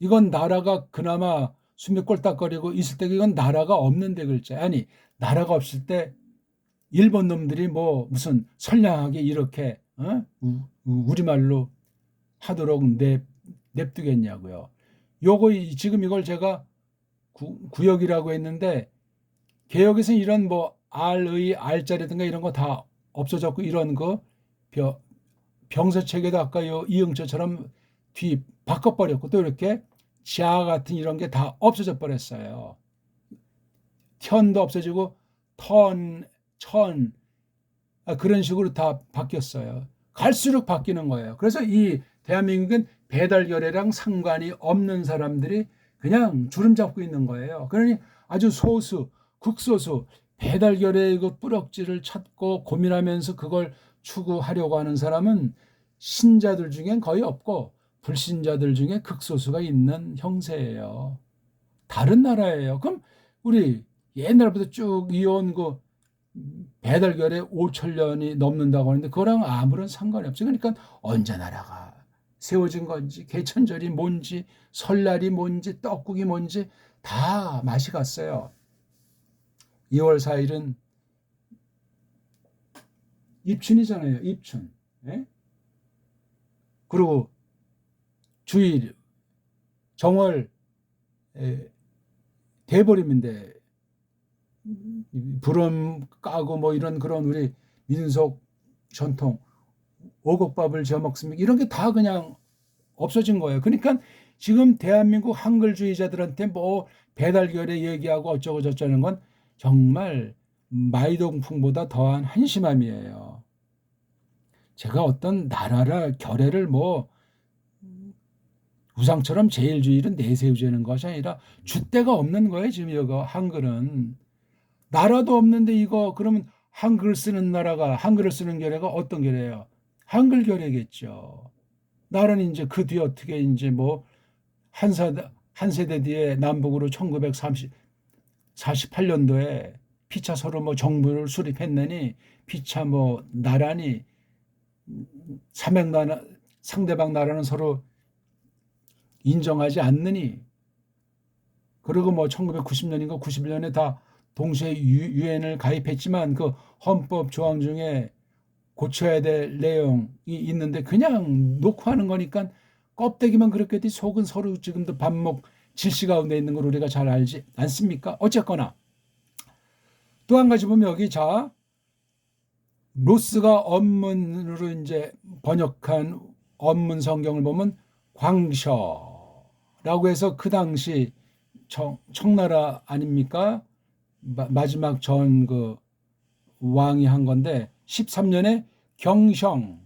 이건 나라가 그나마 숨이 꼴딱거리고 있을 때 이건 나라가 없는데 글자. 아니 나라가 없을 때 일본 놈들이 뭐 무슨 선량하게 이렇게 우리말로 하도록 냅두겠냐고요. 요거 지금 이걸 제가 구역이라고 했는데 개역에서는 이런 뭐 알의 알자라든가 이런 거 다 없어졌고 이런 거 병서책에도 아까 요 이응처처럼 뒤 바꿔버렸고 또 이렇게 자 같은 이런 게 다 없어져 버렸어요. 턴도 없어지고 천 그런 식으로 다 바뀌었어요. 갈수록 바뀌는 거예요. 그래서 이 대한민국은 배달결례랑 상관이 없는 사람들이 그냥 주름 잡고 있는 거예요. 그러니 아주 소수, 극소수 배달결례의 그 뿌럭지를 찾고 고민하면서 그걸 추구하려고 하는 사람은 신자들 중엔 거의 없고 불신자들 중에 극소수가 있는 형세예요. 다른 나라예요. 그럼 우리 옛날부터 쭉 이어온 그 배달결례 5천년이 넘는다고 하는데 그거랑 아무런 상관이 없어요. 그러니까 언제 나라가 세워진 건지 개천절이 뭔지 설날이 뭔지 떡국이 뭔지 다 맛이 갔어요. 2월 4일은 입춘이잖아요. 입춘. 예? 그리고 주일 정월 대보름인데 불엄 까고 뭐 이런 그런 우리 민속 전통 오곡밥을 지어 먹습니까? 이런 게 다 그냥 없어진 거예요. 그러니까 지금 대한민국 한글주의자들한테 뭐 배달결례 얘기하고 어쩌고 저쩌는 건 정말 마이동풍보다 더한 한심함이에요. 제가 어떤 나라라 결례를 뭐 우상처럼 제일주의를 내세우자는 것이 아니라 줏대가 없는 거예요. 지금 이거 한글은. 나라도 없는데 이거 그러면 한글 쓰는 나라가 한글을 쓰는 결례가 어떤 결례예요? 한글 결례겠죠. 나라는 이제 그 뒤에 어떻게 이제 뭐 한 세대 뒤에 남북으로 1948년도에 피차 서로 뭐 정부를 수립했느니 피차 뭐 나라니 상대방 나라는 서로 인정하지 않느니 그리고 뭐 1990년인가 91년에 다 동시에 유엔을 가입했지만 그 헌법 조항 중에 고쳐야 될 내용이 있는데 그냥 놓고 하는 거니까 껍데기만 그렇게 돼 속은 서로 지금도 반목 질시 가운데 있는 걸 우리가 잘 알지 않습니까? 어쨌거나 또 한 가지 보면 여기 자 로스가 언문으로 이제 번역한 언문 성경을 보면 광셔라고 해서 그 당시 청나라 아닙니까? 마지막 전 그 왕이 한 건데 13년에 경성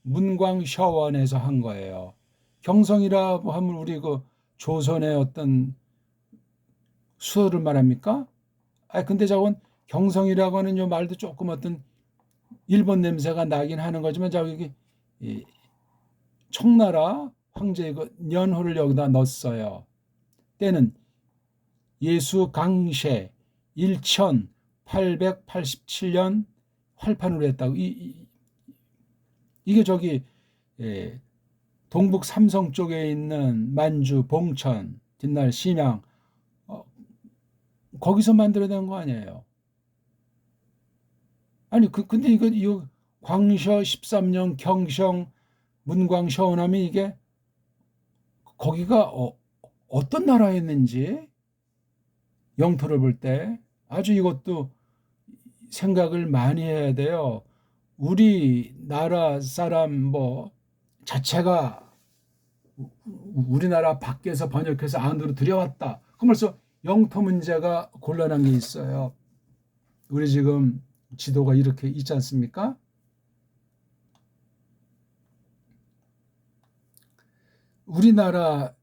문광셔원에서 한 거예요. 경성이라고 하면 우리 그 조선의 어떤 수어를 말합니까? 근데 저건 경성이라고 하는 요 말도 조금 어떤 일본 냄새가 나긴 하는 거지만 저기 청나라 황제의 그 년호를 여기다 넣었어요. 때는 예수 강셰 1887년 활판으로 했다고. 이게 저기 동북 삼성 쪽에 있는 만주, 봉천, 뒷날 심양 거기서 만들어낸 거 아니에요. 아니 근데 이거 광셔 13년 경성 문광 셔원하면 이게 거기가 어떤 나라였는지 영토를 볼 때 아주 이것도 생각을 많이 해야 돼요. 우리나라 사람 뭐 자체가 우리나라 밖에서 번역해서 안으로 들여왔다. 그럼 벌써 영토 문제가 곤란한 게 있어요. 우리 지금 지도가 이렇게 있지 않습니까? 우리나라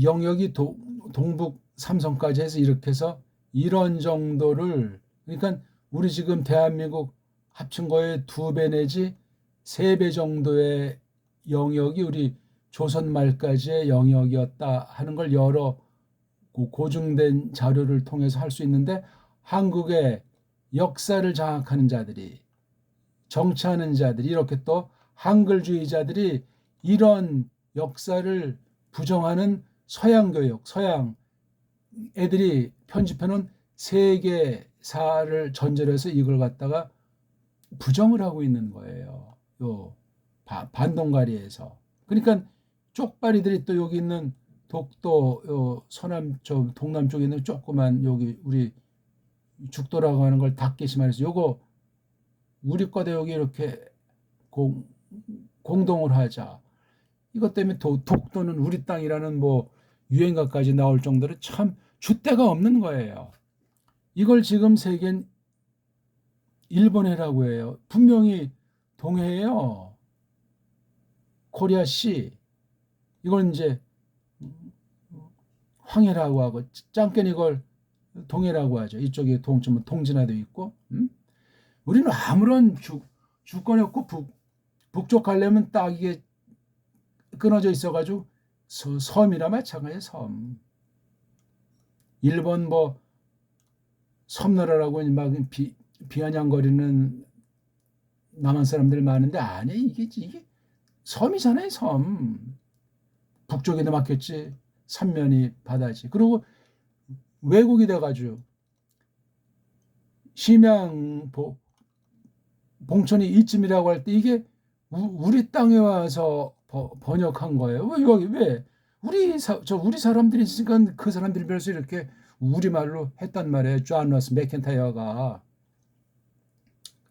영역이 동북 삼성까지 해서 이렇게 해서 이런 정도를, 그러니까 우리 지금 대한민국 합친 거에 2배 내지 3배 정도의 영역이 우리 조선 말까지의 영역이었다 하는 걸 여러 고증된 자료를 통해서 할 수 있는데, 한국의 역사를 장악하는 자들이, 정치하는 자들이, 이렇게 또 한글주의자들이 이런 역사를 부정하는 서양 교육, 서양 애들이 편집해놓은 세계사를 전제로 해서 이걸 갖다가 부정을 하고 있는 거예요. 요 반동가리에서. 그러니까 쪽발이들이 또 여기 있는 독도 요 서남쪽 동남쪽에 있는 조그만 여기 우리 죽도라고 하는 걸 닭게시만해서 요거 우리 거다 여기 이렇게 공동을 하자. 이것 때문에 독도는 우리 땅이라는 뭐 유행가까지 나올 정도로 참 줏대가 없는 거예요. 이걸 지금 세계는 일본해라고 해요. 분명히 동해예요. 코리아시. 이걸 이제 황해라고 하고, 짱깨는 이걸 동해라고 하죠. 이쪽에 동진화도 있고. 우리는 아무런 주권이 없고 북쪽 가려면 딱 이게 끊어져 있어가지고 섬이라 마찬가지예요. 섬. 일본 뭐 섬나라라고 막 비아냥거리는 남한 사람들 많은데 아니 이게 섬이잖아요. 섬. 북쪽에도 막혔지. 삼면이 바다지. 그리고 왜곡이 돼가지고 심양 봉천이 이쯤이라고 할 때 이게 우리 땅에 와서 번역한 거예요. 왜? 우리 사람들이 있으니까 그 사람들이 별서 이렇게 우리말로 했단 말이에요. 존 러스 맥켄타이어가.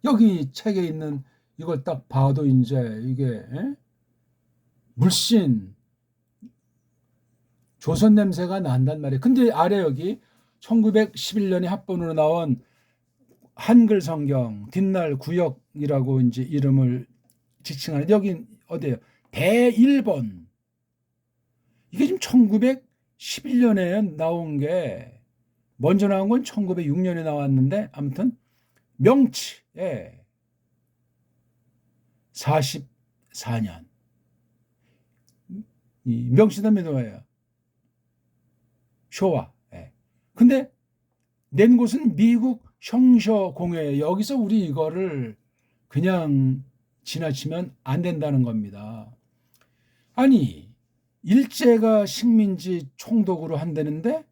여기 책에 있는 이걸 딱 봐도 이제 이게 물씬 조선 냄새가 난단 말이에요. 근데 아래 여기 1911년에 합본으로 나온 한글 성경 뒷날 구역이라고 이제 이름을 지칭하는, 여긴 어디예요? 대일본. 이게 지금 1911년에 나온 게, 먼저 나온 건 1906년에 나왔는데 아무튼 명치에 44년. 이 명치다음에 뭐예요? 쇼와. 근데 낸 곳은 미국 형셔 공회. 여기서 우리 이거를 그냥 지나치면 안 된다는 겁니다. 아니, 일제가 식민지 총독으로 한다는데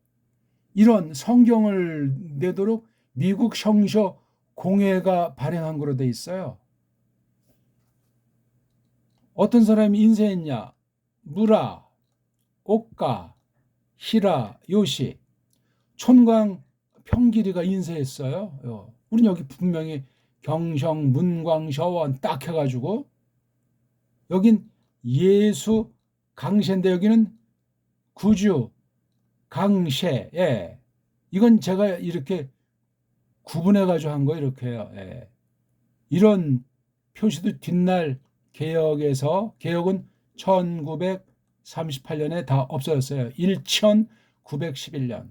이런 성경을 내도록 미국 형셔 공회가 발행한 거로 돼 있어요. 어떤 사람이 인쇄했냐? 무라, 오카, 히라, 요시, 촌광 평길이가 인쇄했어요. 우린 여기 분명히 경성, 문광, 셔원 딱 해가지고, 여긴 예수 강셰인데 여기는 구주 강셰. 이건 제가 이렇게 구분해가지고 한 거예요. 이렇게요. 이런 표시도 뒷날 개역은 1938년에 다 없어졌어요. 1911년.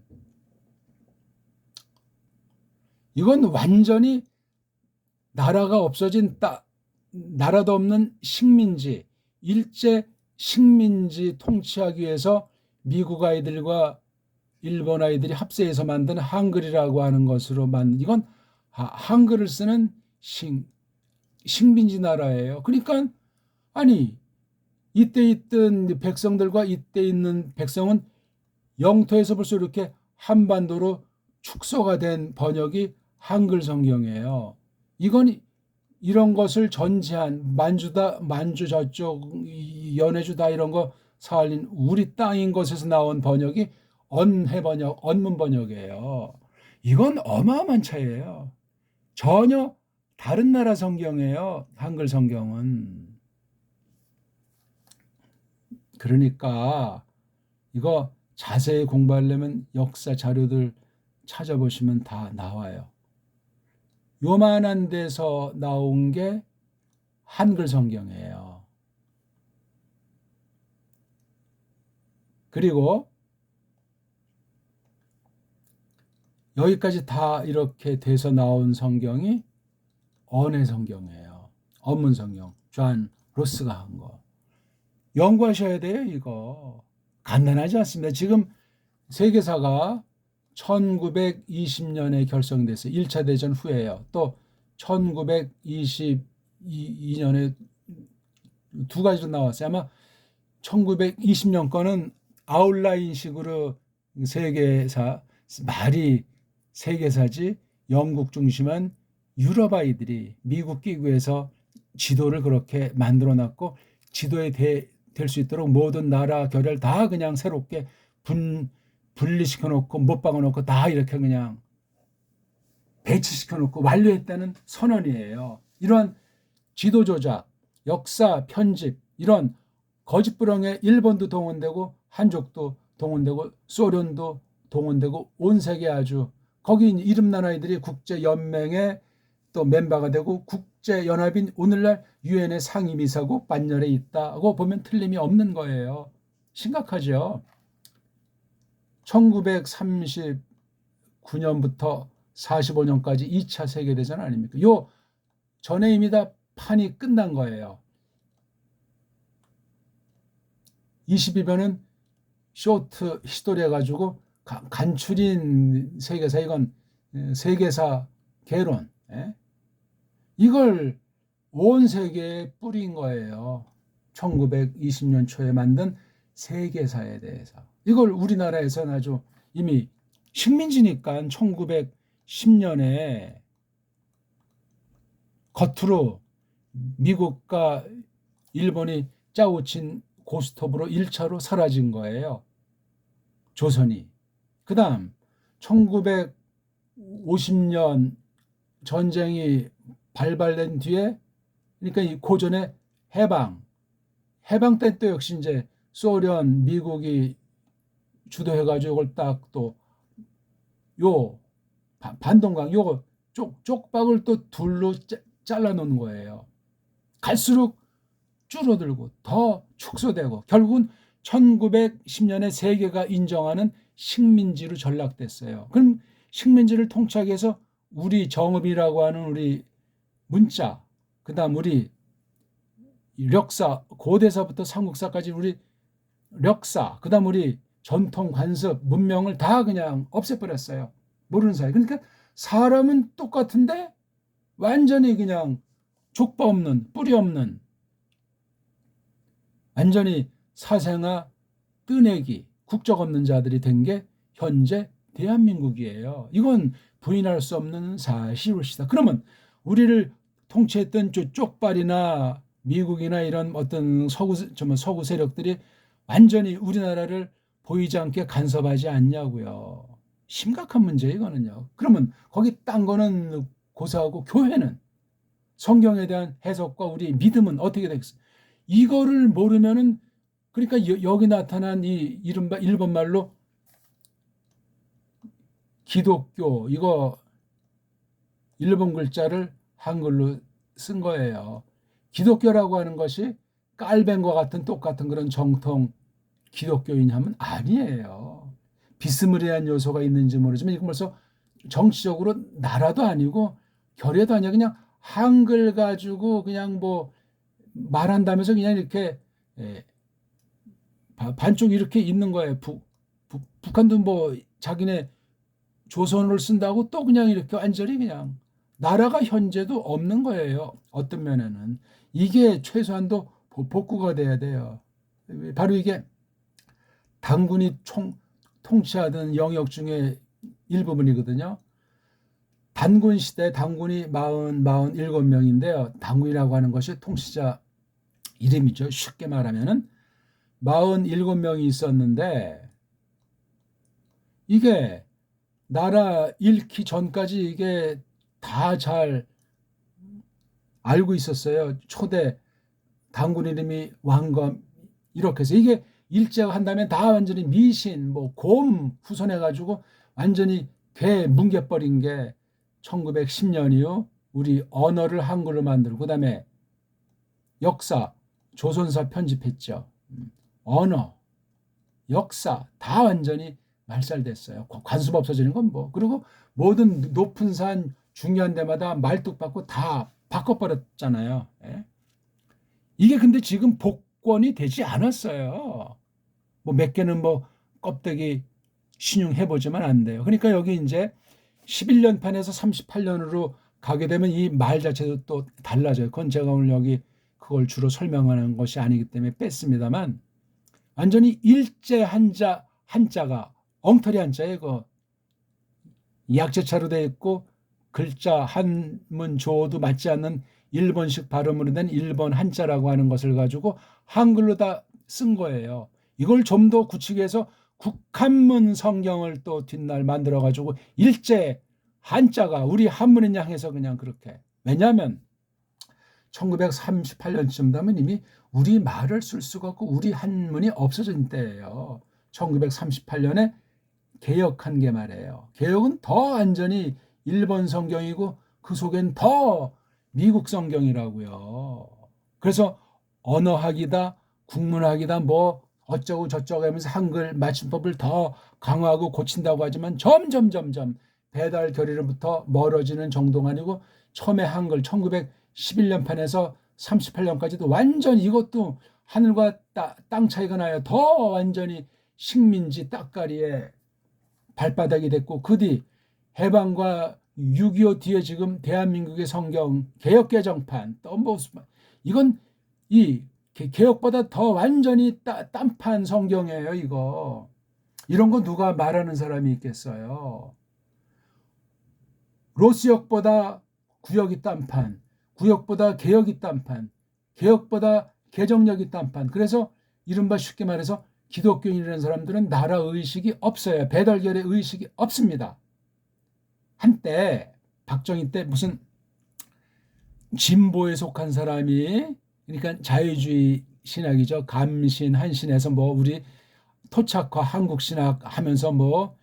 이건 완전히 나라가 없어진 나라도 없는 식민지, 일제 식민지 통치하기 위해서 미국 아이들과 일본 아이들이 합세해서 만든 한글이라고 하는 것으로 만든, 이건 한글을 쓰는 식민지 나라예요. 그러니까 아니 이때 있던 백성들과 이때 있는 백성은 영토에서 벌써 이렇게 한반도로 축소가 된 번역이 한글 성경이에요. 이건 이런 것을 전제한 만주 저쪽 연해주다 이런 거 살린 우리 땅인 것에서 나온 번역이 언문 번역이에요. 이건 어마어마한 차이예요. 전혀 다른 나라 성경이에요. 한글 성경은. 그러니까 이거 자세히 공부하려면 역사 자료들 찾아보시면 다 나와요. 요만한 데서 나온 게 한글 성경이에요. 그리고 여기까지 다 이렇게 돼서 나온 성경이 언해 성경이에요. 언문 성경. 존 로스가 한 거. 연구하셔야 돼요, 이거. 간단하지 않습니다. 지금 세계사가 1920년에 결성됐어요. 1차 대전 후에요. 또 1922년에 두 가지로 나왔어요. 아마 1920년 거는 아웃라인식으로 세계사, 말이 세계사지 영국 중심한 유럽 아이들이 미국 기구에서 지도를 그렇게 만들어 놨고 지도에 될 수 있도록 모든 나라 결을 다 그냥 새롭게 분리시켜 놓고 못 박아 놓고 다 이렇게 그냥 배치시켜 놓고 완료했다는 선언이에요. 이런 지도 조작, 역사 편집, 이런 거짓부렁에 일본도 동원되고 한족도 동원되고 소련도 동원되고 온 세계 아주 거기 이름난 아이들이 국제연맹에 또 멤버가 되고 국제연합인 오늘날 유엔의 상임이사국 반열에 있다고 보면 틀림이 없는 거예요. 심각하죠. 1939년부터 45년까지 2차 세계대전 아닙니까? 요 전에 이미 다 판이 끝난 거예요. 22번은 쇼트 히스토리 해가지고 간추린 세계사, 이건 세계사 개론, 이걸 온 세계에 뿌린 거예요. 1920년 초에 만든 세계사에 대해서. 이걸 우리나라에서는 아주 이미 식민지니까 1910년에 겉으로 미국과 일본이 짜고친 고스톱으로 1차로 사라진 거예요. 조선이. 그 다음 1950년 전쟁이 발발된 뒤에, 그러니까 이 고전의 해방 때 또 역시 이제 소련, 미국이 주도해가지고 이걸 딱 또 요 반동강 요 쪽박을 또 둘로 잘라 놓은 거예요. 갈수록 줄어들고 더 축소되고 결국은 1910년에 세계가 인정하는 식민지로 전락됐어요. 그럼 식민지를 통치하기 위해서 우리 정읍이라고 하는 우리 문자, 그 다음 우리 력사, 고대사부터 삼국사까지 우리 력사, 그 다음 우리 전통 관습, 문명을 다 그냥 없애버렸어요. 모르는 사이. 그러니까 사람은 똑같은데 완전히 그냥 족보 없는, 뿌리 없는, 완전히 사생아 뜨내기, 국적 없는 자들이 된 게 현재 대한민국이에요. 이건 부인할 수 없는 사실입니다. 그러면 우리를 통치했던 쪽발이나 미국이나 이런 어떤 서구 세력들이 완전히 우리나라를 보이지 않게 간섭하지 않냐고요. 심각한 문제 이거는요. 그러면 거기 딴 거는 고사하고 교회는 성경에 대한 해석과 우리 믿음은 어떻게 되겠어요? 이거를 모르면은, 그러니까 여기 나타난 이 이른바 일본 말로 기독교, 이거 일본 글자를 한글로 쓴 거예요. 기독교라고 하는 것이 깔뱅과 같은 똑같은 그런 정통 기독교인 하면 아니에요. 비스무리한 요소가 있는지 모르지만 이건 벌써 정치적으로 나라도 아니고 결례도 아니야. 그냥 한글 가지고 그냥 뭐 말한다면서 그냥 이렇게 반쪽 이렇게 있는 거예요. 북한도 뭐 자기네 조선어를 쓴다고 또 그냥 이렇게 완전히 그냥 나라가 현재도 없는 거예요. 어떤 면에는. 이게 최소한도 복구가 돼야 돼요. 바로 이게 당군이 통치하던 영역 중에 일부분이거든요. 단군 시대 당군이 47명인데요. 당군이라고 하는 것이 통치자 이름이죠. 쉽게 말하면은 47명이 있었는데 이게 나라 잃기 전까지 이게 다 잘 알고 있었어요. 초대 당군 이름이 왕검 이렇게 해서 이게 일제가 한다면 다 완전히 미신 곰 후손해가지고 완전히 개 뭉개버린 게 1910년 이후 우리 언어를 한글로 만들고 그다음에 역사 조선사 편집했죠. 언어 역사 다 완전히 말살됐어요. 관습 없어지는 건 뭐. 그리고 모든 높은 산 중요한 데마다 말뚝박고 다 바꿔버렸잖아요. 예? 이게 근데 지금 복권이 되지 않았어요. 뭐 몇 개는 뭐 껍데기 신용해보지만 안 돼요. 그러니까 여기 이제 11년판에서 38년으로 가게 되면 이 말 자체도 또 달라져요. 그건 제가 오늘 여기 그걸 주로 설명하는 것이 아니기 때문에 뺐습니다만 완전히 일제 한자가 엉터리 한자에 그 약재차로 되어 있고 글자 한문 조어도 맞지 않는 일본식 발음으로 된 일본 한자라고 하는 것을 가지고 한글로 다 쓴 거예요. 이걸 좀 더 구축해서 국한문 성경을 또 뒷날 만들어 가지고 일제 한자가 우리 한문인 향해서 그냥 그렇게. 왜냐하면 1938년쯤 되면 이미 우리 말을 쓸 수가 없고 우리 한문이 없어진 때예요. 1938년에 개역한 게 말이에요. 개역은 더 완전히 일본 성경이고 그 속엔 더 미국 성경이라고요. 그래서 언어학이다, 국문학이다, 뭐 어쩌고 저쩌고 하면서 한글 맞춤법을 더 강화하고 고친다고 하지만 점점 배달 결의로부터 멀어지는 정도가 아니고 처음에 한글 1911년판에서 38년까지도 완전 이것도 하늘과 땅 차이가 나요. 더 완전히 식민지 따까리에 발바닥이 됐고 그 뒤 해방과 6.25 뒤에 지금 대한민국의 성경 개혁개정판 또 뭐 이건 이 개혁보다 더 완전히 딴판 성경이에요. 이거 이런 거 누가 말하는 사람이 있겠어요. 로스역보다 구역이 딴판, 구역보다 개혁이 딴판, 개혁보다 개정력이 딴판. 그래서 이른바 쉽게 말해서 기독교인이라는 사람들은 나라 의식이 없어요. 배달결의 의식이 없습니다. 한때 박정희 때 무슨 진보에 속한 사람이 그러니까 자유주의 신학이죠. 감신, 한신에서 뭐 우리 토착화 한국 신학 하면서 뭐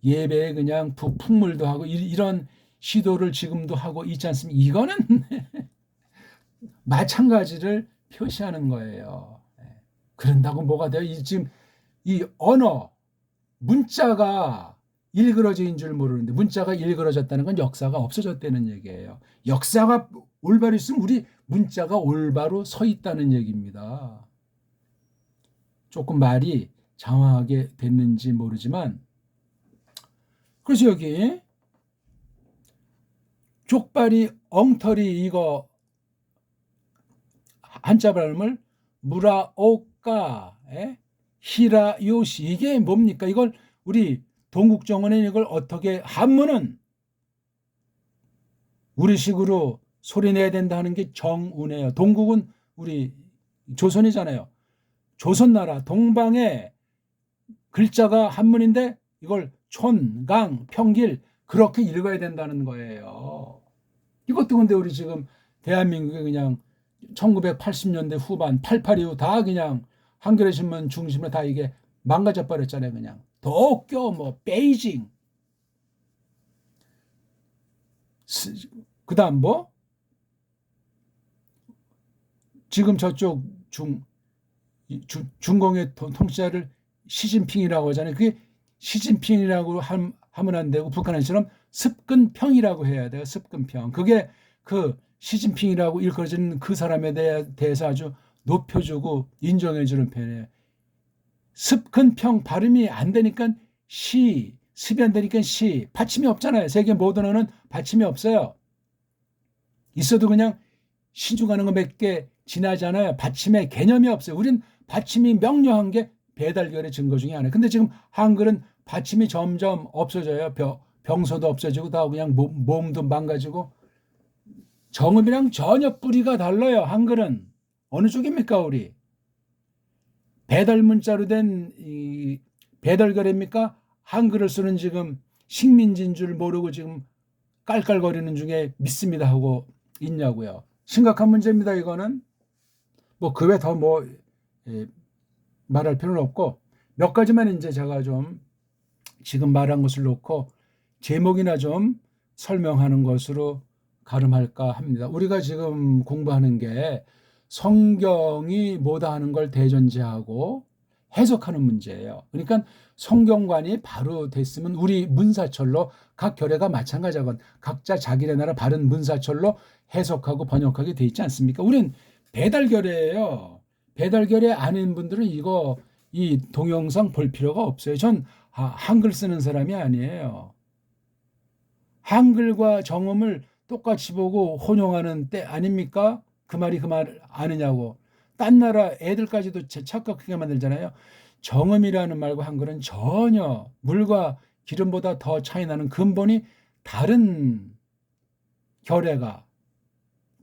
예배에 그냥 풍물도 하고 이런 시도를 지금도 하고 있지 않습니까? 이거는 마찬가지를 표시하는 거예요. 그런다고 뭐가 돼요? 지금 이 언어 문자가 일그러진 줄 모르는데 문자가 일그러졌다는 건 역사가 없어졌다는 얘기예요. 역사가 올바로 있으면 우리 문자가 올바로 서 있다는 얘기입니다. 조금 말이 장황하게 됐는지 모르지만 그래서 여기 족발이 엉터리 이거 한자 발음을 무라오까 히라요시 이게 뭡니까? 이걸 우리 동국정원에 이걸 어떻게 한문은 우리식으로 소리내야 된다 하는 게 정운이에요. 동국은 우리 조선이잖아요. 조선나라 동방에 글자가 한문인데 이걸 촌, 강, 평길 그렇게 읽어야 된다는 거예요. 이것도 근데 우리 지금 대한민국에 그냥 1980년대 후반 88 이후 다 그냥 한겨레 신문 중심으로 다 이게 망가져 버렸잖아요. 그냥 도쿄 뭐 베이징 그다음 뭐 지금 저쪽 중공의 통치자를 시진핑이라고 하잖아요. 그게 시진핑이라고 하면 안 되고 북한처럼 습근평이라고 해야 돼요. 습근평. 그게 그 시진핑이라고 일컬어지는 그 사람에 대해서 아주 높여주고 인정해주는 편이에요. 습근평 발음이 안 되니까 습이 안 되니까 받침이 없잖아요. 세계 모든 언어는 받침이 없어요. 있어도 그냥 신중하는 거 몇 개 지나잖아요. 받침의 개념이 없어요. 우린 받침이 명료한 게 배달결의 증거 중에 하나예요. 근데 지금 한글은 받침이 점점 없어져요. 병소도 없어지고 다 그냥 몸도 망가지고 정음이랑 전혀 뿌리가 달라요. 한글은 어느 쪽입니까 우리? 배달 문자로 된 배달결입니까? 한글을 쓰는 지금 식민지인 줄 모르고 지금 깔깔거리는 중에 믿습니다 하고 있냐고요. 심각한 문제입니다. 이거는 뭐 그 외 더 말할 필요는 없고 몇 가지만 이제 제가 좀 지금 말한 것을 놓고 제목이나 좀 설명하는 것으로 가름할까 합니다. 우리가 지금 공부하는 게 성경이 뭐다 하는 걸 대전제하고 해석하는 문제예요. 그러니까 성경관이 바로 됐으면 우리 문사철로 각 결회가 마찬가지하건 각자 자기네 나라 바른 문사철로 해석하고 번역하게 돼 있지 않습니까? 우린 배달결회예요. 배달결회 아닌 분들은 이 동영상 볼 필요가 없어요. 전 한글 쓰는 사람이 아니에요. 한글과 정음을 똑같이 보고 혼용하는 때 아닙니까? 그 말이 그 말 아느냐고. 딴 나라 애들까지도 착각하게 만들잖아요. 정음이라는 말과 한글은 전혀 물과 기름보다 더 차이 나는 근본이 다른 결회가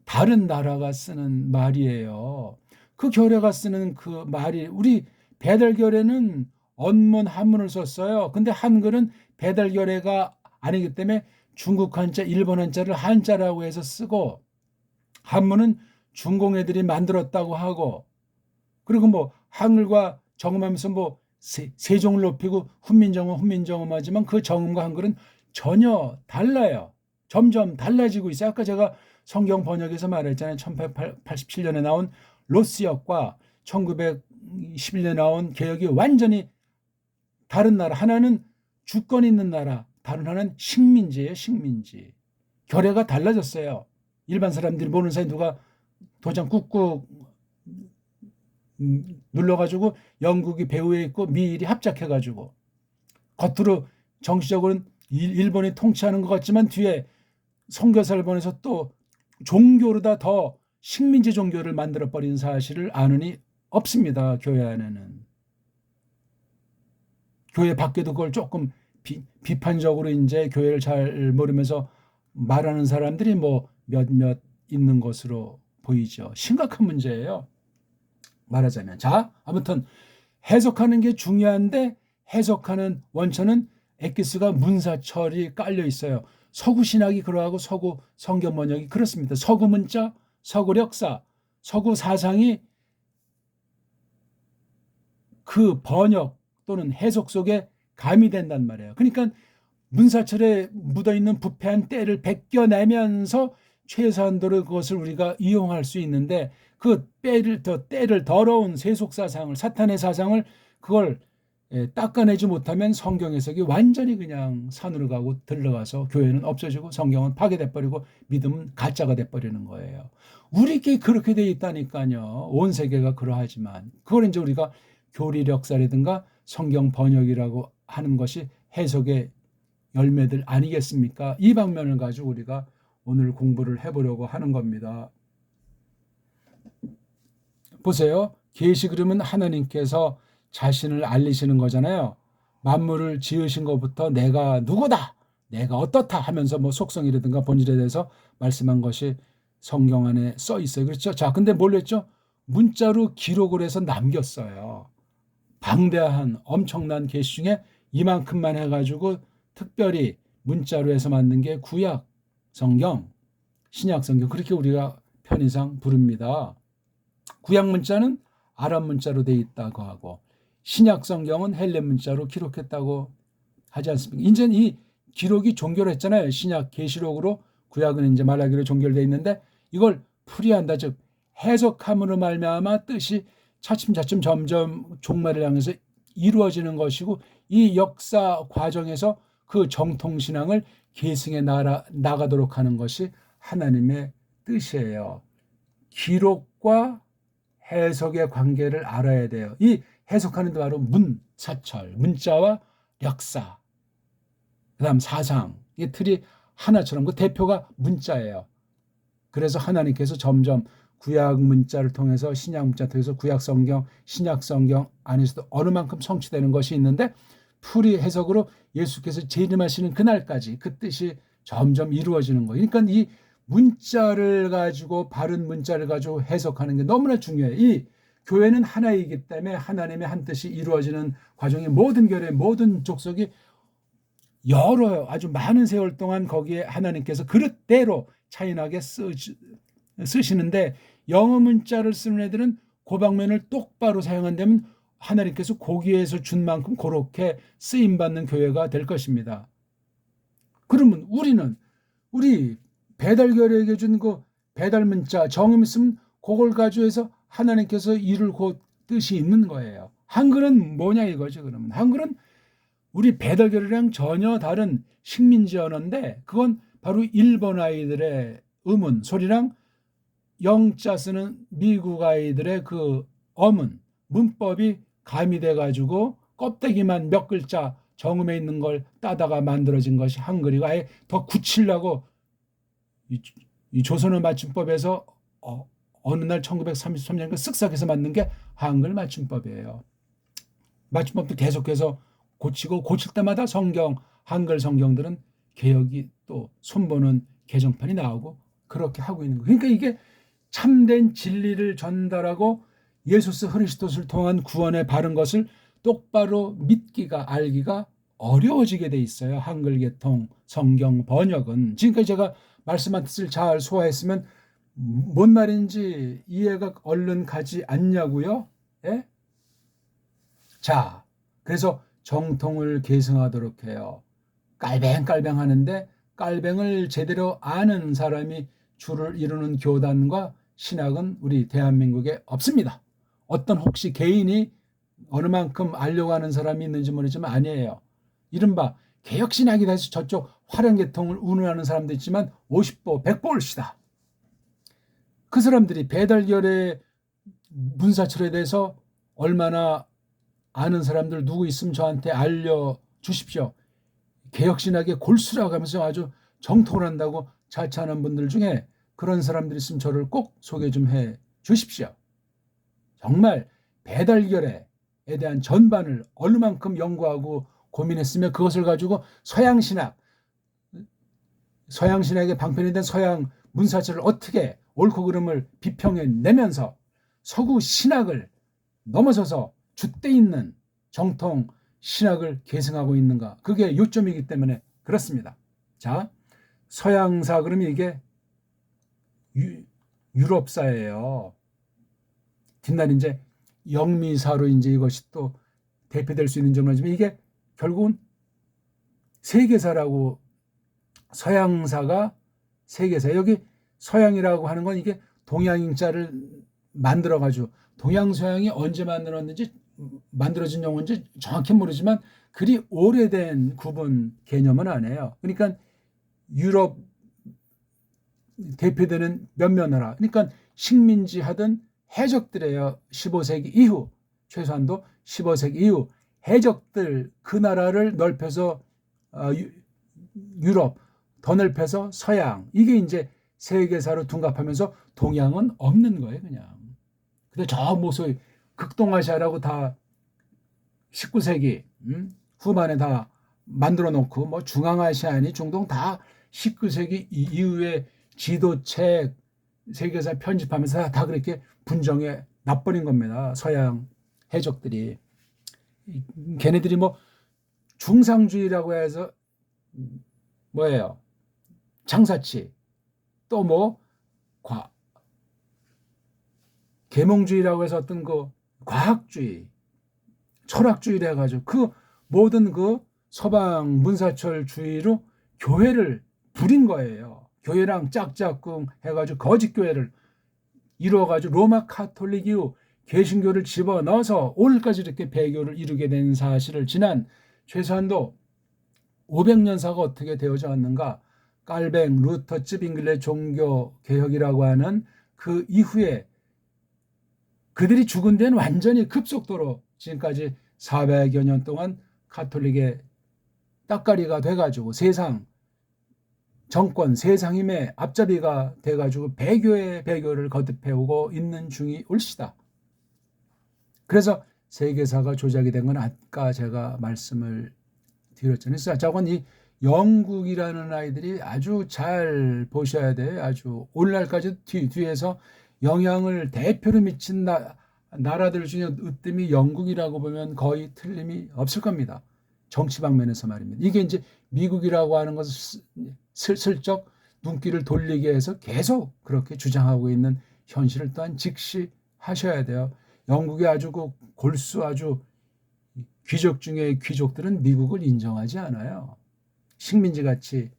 다른 나라가 쓰는 말이에요. 그 결회가 쓰는 그 말이 우리 배달결회는 언문 한문을 썼어요. 근데 한글은 배달결회가 아니기 때문에 중국 한자, 일본 한자를 한자라고 해서 쓰고 한문은 중공 애들이 만들었다고 하고 그리고 뭐 한글과 정음하면서 뭐 세종을 높이고 훈민정음 하지만 그 정음과 한글은 전혀 달라요. 점점 달라지고 있어요. 아까 제가 성경 번역에서 말했잖아요. 1887년에 나온 로스역과 1911년에 나온 개역이 완전히 다른 나라. 하나는 주권 있는 나라, 다른 하나는 식민지예요. 식민지. 결례가 달라졌어요. 일반 사람들이 모르는 사이에 누가 도장 꾹꾹 눌러가지고 영국이 배후에 있고 미일이 합작해가지고 겉으로 정치적으로는 일본이 통치하는 것 같지만 뒤에 선교사를 보내서 또 종교로다 더 식민지 종교를 만들어버린 사실을 아느니 없습니다. 교회 안에는. 교회 밖에도 그걸 조금 비판적으로 이제 교회를 잘 모르면서 말하는 사람들이 뭐 몇몇 있는 것으로 보이죠. 심각한 문제예요. 말하자면. 자, 아무튼 해석하는 게 중요한데 해석하는 원천은 엑기스가 문사철이 깔려 있어요. 서구 신학이 그러하고 서구 성경 번역이 그렇습니다. 서구 문자, 서구 역사, 서구 사상이 그 번역 또는 해석 속에 가미된단 말이에요. 그러니까 문사철에 묻어있는 부패한 때를 벗겨내면서 최소한도로 그것을 우리가 이용할 수 있는데 그 때를 더러운 세속 사상을 사탄의 사상을 그걸 닦아내지 못하면 성경 해석이 완전히 그냥 산으로 가고 들러가서 교회는 없어지고 성경은 파괴돼 버리고 믿음은 가짜가 돼 버리는 거예요. 우리께 그렇게 돼 있다니까요. 온 세계가 그러하지만 그걸 이제 우리가 교리력사라든가 성경 번역이라고 하는 것이 해석의 열매들 아니겠습니까? 이 방면을 가지고 우리가 오늘 공부를 해보려고 하는 겁니다. 보세요. 계시 그러면 하나님께서 자신을 알리시는 거잖아요. 만물을 지으신 것부터 내가 누구다, 내가 어떻다 하면서 뭐 속성이라든가 본질에 대해서 말씀한 것이 성경 안에 써 있어요. 그렇죠? 자, 근데 뭘 했죠? 문자로 기록을 해서 남겼어요. 방대한 엄청난 계시 중에 이만큼만 해가지고 특별히 문자로 해서 만든 게 구약 성경, 신약 성경 그렇게 우리가 편의상 부릅니다. 구약 문자는 아람 문자로 돼 있다고 하고 신약 성경은 헬렌 문자로 기록했다고 하지 않습니까? 이제 이 기록이 종결했잖아요. 신약 계시록으로 구약은 이제 말라기로 종결돼 있는데 이걸 풀이한다, 즉 해석함으로 말미암아 뜻이 차츰차츰 점점 종말을 향해서 이루어지는 것이고 이 역사 과정에서 그 정통신앙을 계승해 나가도록 하는 것이 하나님의 뜻이에요. 기록과 해석의 관계를 알아야 돼요. 이 해석하는 데 바로 문사철, 문자와 역사, 그 다음 사상, 이 틀이 하나처럼 그 대표가 문자예요. 그래서 하나님께서 점점 구약 문자를 통해서 신약 문자 통해서 구약 성경, 신약 성경 안에서도 어느 만큼 성취되는 것이 있는데 풀이 해석으로 예수께서 재림하시는 그날까지 그 뜻이 점점 이루어지는 거예요. 그러니까 이 문자를 가지고 바른 문자를 가지고 해석하는 게 너무나 중요해요. 이 교회는 하나이기 때문에 하나님의 한 뜻이 이루어지는 과정에 모든 교회, 모든 족속이 여러 아주 많은 세월 동안 거기에 하나님께서 그릇대로 차이나게 쓰시는데 영어 문자를 쓰는 애들은 그 방면을 똑바로 사용한다면 하나님께서 거기에서 준 만큼 그렇게 쓰임받는 교회가 될 것입니다. 그러면 우리 배달결에게 준 그 배달 문자 정음 있으면 그걸 가지고 해서 하나님께서 이룰 그 뜻이 있는 거예요. 한글은 뭐냐 이거죠. 그러면 한글은 우리 배달결이랑 전혀 다른 식민지 언어인데 그건 바로 일본 아이들의 음운 소리랑 영자 쓰는 미국 아이들의 그 어문 문법이 가미돼 가지고 껍데기만 몇 글자 정음에 있는 걸 따다가 만들어진 것이 한글이고 아예 더 굳히려고 이 조선어 맞춤법에서 어느 날 1933년 쓱싹해서 만든 게 한글 맞춤법이에요. 맞춤법도 계속해서 고치고 고칠 때마다 성경 한글 성경들은 개혁이 또 손보는 개정판이 나오고 그렇게 하고 있는 거예요. 그러니까 이게 참된 진리를 전달하고 예수스 그리스도를 통한 구원의 바른 것을 똑바로 믿기가 알기가 어려워지게 돼 있어요. 한글 개통 성경 번역은 지금까지 제가 말씀한 뜻을 잘 소화했으면 뭔 말인지 이해가 얼른 가지 않냐고요. 예? 자, 그래서 정통을 계승하도록 해요. 깔뱅깔뱅 하는데 깔뱅을 제대로 아는 사람이 주를 이루는 교단과 신학은 우리 대한민국에 없습니다. 어떤 혹시 개인이 어느 만큼 알려고 하는 사람이 있는지 모르지만 아니에요. 이른바 개혁신학이다 해서 저쪽 화령계통을 운운하는 사람도 있지만 50보 100보 올시다. 그 사람들이 배달결의 문사철에 대해서 얼마나 아는 사람들 누구 있으면 저한테 알려주십시오. 개혁신학의 골수라고 하면서 아주 정통을 한다고 자처하는 분들 중에 그런 사람들이 있으면 저를 꼭 소개 좀 해 주십시오. 정말 배달결에 대한 전반을 어느 만큼 연구하고 고민했으며 그것을 가지고 서양신학의 방편이 된 서양 문사철을 어떻게 옳고 그름을 비평해내면서 서구 신학을 넘어서서 줏대 있는 정통 신학을 계승하고 있는가. 그게 요점이기 때문에 그렇습니다. 자, 서양사 그러면 이게 유럽사예요. 뒷날 이제 영미사로 이제 이것이 또 대표될 수 있는 점이지만 이게 결국은 세계사라고 서양사가 세계사 여기 서양이라고 하는 건 이게 동양인자를 만들어가지고 동양서양이 언제 만들어진 용어인지 정확히 모르지만 그리 오래된 구분 개념은 아니에요. 그러니까 유럽 대표되는 몇몇 나라 그러니까 식민지 하던 해적들이에요. 15세기 이후 최소한도 15세기 이후 해적들 그 나라를 넓혀서 유럽 더 넓혀서 서양 이게 이제 세계사로 둔갑하면서 동양은 없는 거예요. 그냥. 근데 저 모습 극동아시아라고 다 19세기 후반에 다 만들어 놓고 뭐 중앙아시아니 중동 다 19세기 이후에 지도책 세계사 편집하면서 다 그렇게 분정해 놔버린 겁니다. 서양 해적들이. 걔네들이 뭐 중상주의라고 해서 뭐예요? 장사치 또 뭐 계몽주의라고 해서 어떤 그 과학주의 철학주의를 해가지고 그 모든 그 서방 문사철주의로 교회를 부린 거예요. 교회랑 짝짝꿍 해가지고 거짓교회를 이루어가지고 로마 카톨릭 이후 개신교를 집어넣어서 오늘까지 이렇게 배교를 이루게 된 사실을 지난 최소한도 500년사가 어떻게 되어져 왔는가 깔뱅, 루터, 쯔빙글레 종교 개혁이라고 하는 그 이후에 그들이 죽은 데는 완전히 급속도로 지금까지 400여 년 동안 가톨릭의 따까리가 돼가지고 세상 정권, 세상 힘의 앞잡이가 돼가지고 배교의 배교를 거듭해오고 있는 중이 올시다. 그래서 세계사가 조작이 된 건 아까 제가 말씀을 드렸잖아요. 저건 이 영국이라는 아이들이 아주 잘 보셔야 돼요. 아주 오늘날까지 뒤에서 영향을 대표로 미친 나라들 중에 으뜸이 영국이라고 보면 거의 틀림이 없을 겁니다. 정치 방면에서 말입니다. 이게 이제 미국이라고 하는 것을 슬쩍 눈길을 돌리게 해서 계속 그렇게 주장하고 있는 현실을 또한 직시하셔야 돼요. 영국의 아주 그 골수 아주 귀족 중에 귀족들은 미국을 인정하지 않아요. 식민지 같이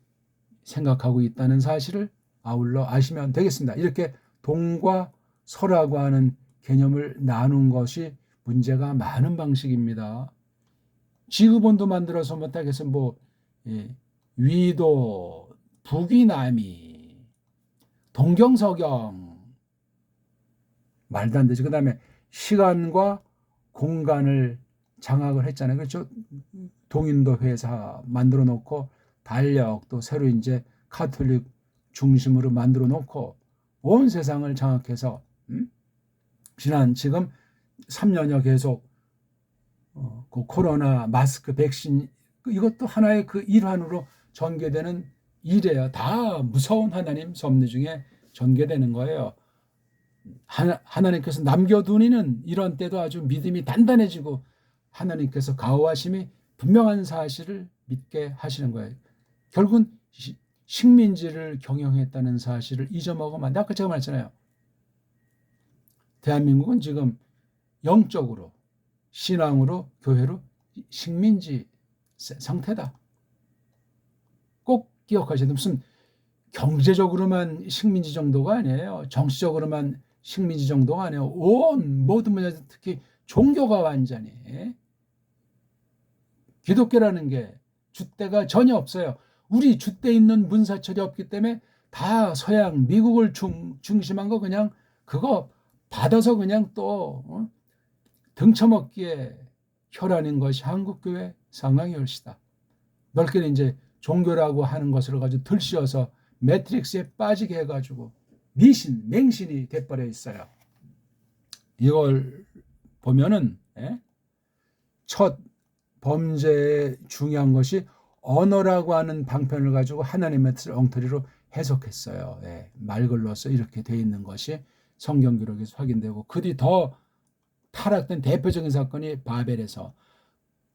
생각하고 있다는 사실을 아울러 아시면 되겠습니다. 이렇게 동과 서라고 하는 개념을 나눈 것이 문제가 많은 방식입니다. 지구본도 만들어서 못하겠어 위도, 북이, 남이, 동경서경 말도 안 되죠. 그 다음에 시간과 공간을 장악을 했잖아요. 그렇죠? 동인도 회사 만들어 놓고 달력도 새로 이제 카톨릭 중심으로 만들어 놓고 온 세상을 장악해서 지금 3년여 계속 그 코로나 마스크 백신 이것도 하나의 그 일환으로 전개되는 일이에요. 다 무서운 하나님 섭리 중에 전개되는 거예요. 하나님께서 남겨두니는 이런 때도 아주 믿음이 단단해지고 하나님께서 가호하심이 분명한 사실을 믿게 하시는 거예요. 결국은 식민지를 경영했다는 사실을 잊어먹으면 안 돼. 아까 제가 말했잖아요. 대한민국은 지금 영적으로 신앙으로 교회로 식민지 상태다. 꼭 기억하셔야 돼요. 무슨 경제적으로만 식민지 정도가 아니에요. 정치적으로만 식민지 정도가 아니에요. 온 모든 분야 특히 종교가 완전히 기독교라는 게 줏대가 전혀 없어요. 우리 줏대 있는 문사철이 없기 때문에 다 서양 미국을 중심한 거 그냥 그거 받아서 그냥 또 등쳐먹기에 혈안인 것이 한국교회 상황이 올시다. 넓게는 이제 종교라고 하는 것을 가지고 들씌워서 매트릭스에 빠지게 해가지고 맹신이 돼버려 있어요. 이걸 보면은 첫 범죄에 중요한 것이 언어라고 하는 방편을 가지고 하나님의 뜻을 엉터리로 해석했어요. 말글로서 이렇게 돼 있는 것이 성경 기록에서 확인되고 그 뒤 더 타락된 대표적인 사건이 바벨에서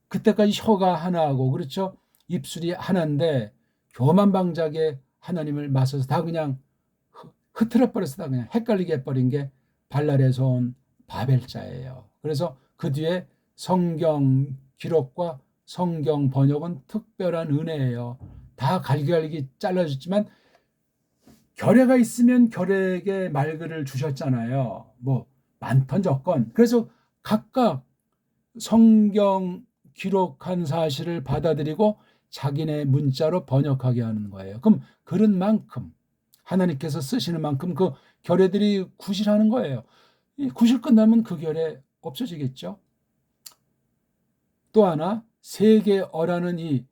그때까지 혀가 하나하고 그렇죠? 입술이 하나인데 교만방작에 하나님을 맞서서 다 그냥 흐트러 버려서 다 그냥 헷갈리게 해버린 게 발랄에서 온 바벨자예요. 그래서 그 뒤에 성경 기록과 성경 번역은 특별한 은혜예요. 다 갈기갈기 잘라졌지만 결례가 있으면 결례에게 말글을 주셨잖아요. 많던 적건. 그래서 각각 성경 기록한 사실을 받아들이고 자기네 문자로 번역하게 하는 거예요. 그럼 그런 만큼 하나님께서 쓰시는 만큼 그 결례들이 구실하는 거예요. 이 구실 끝나면 그 결례 없어지겠죠. 또 하나 세계어라는 이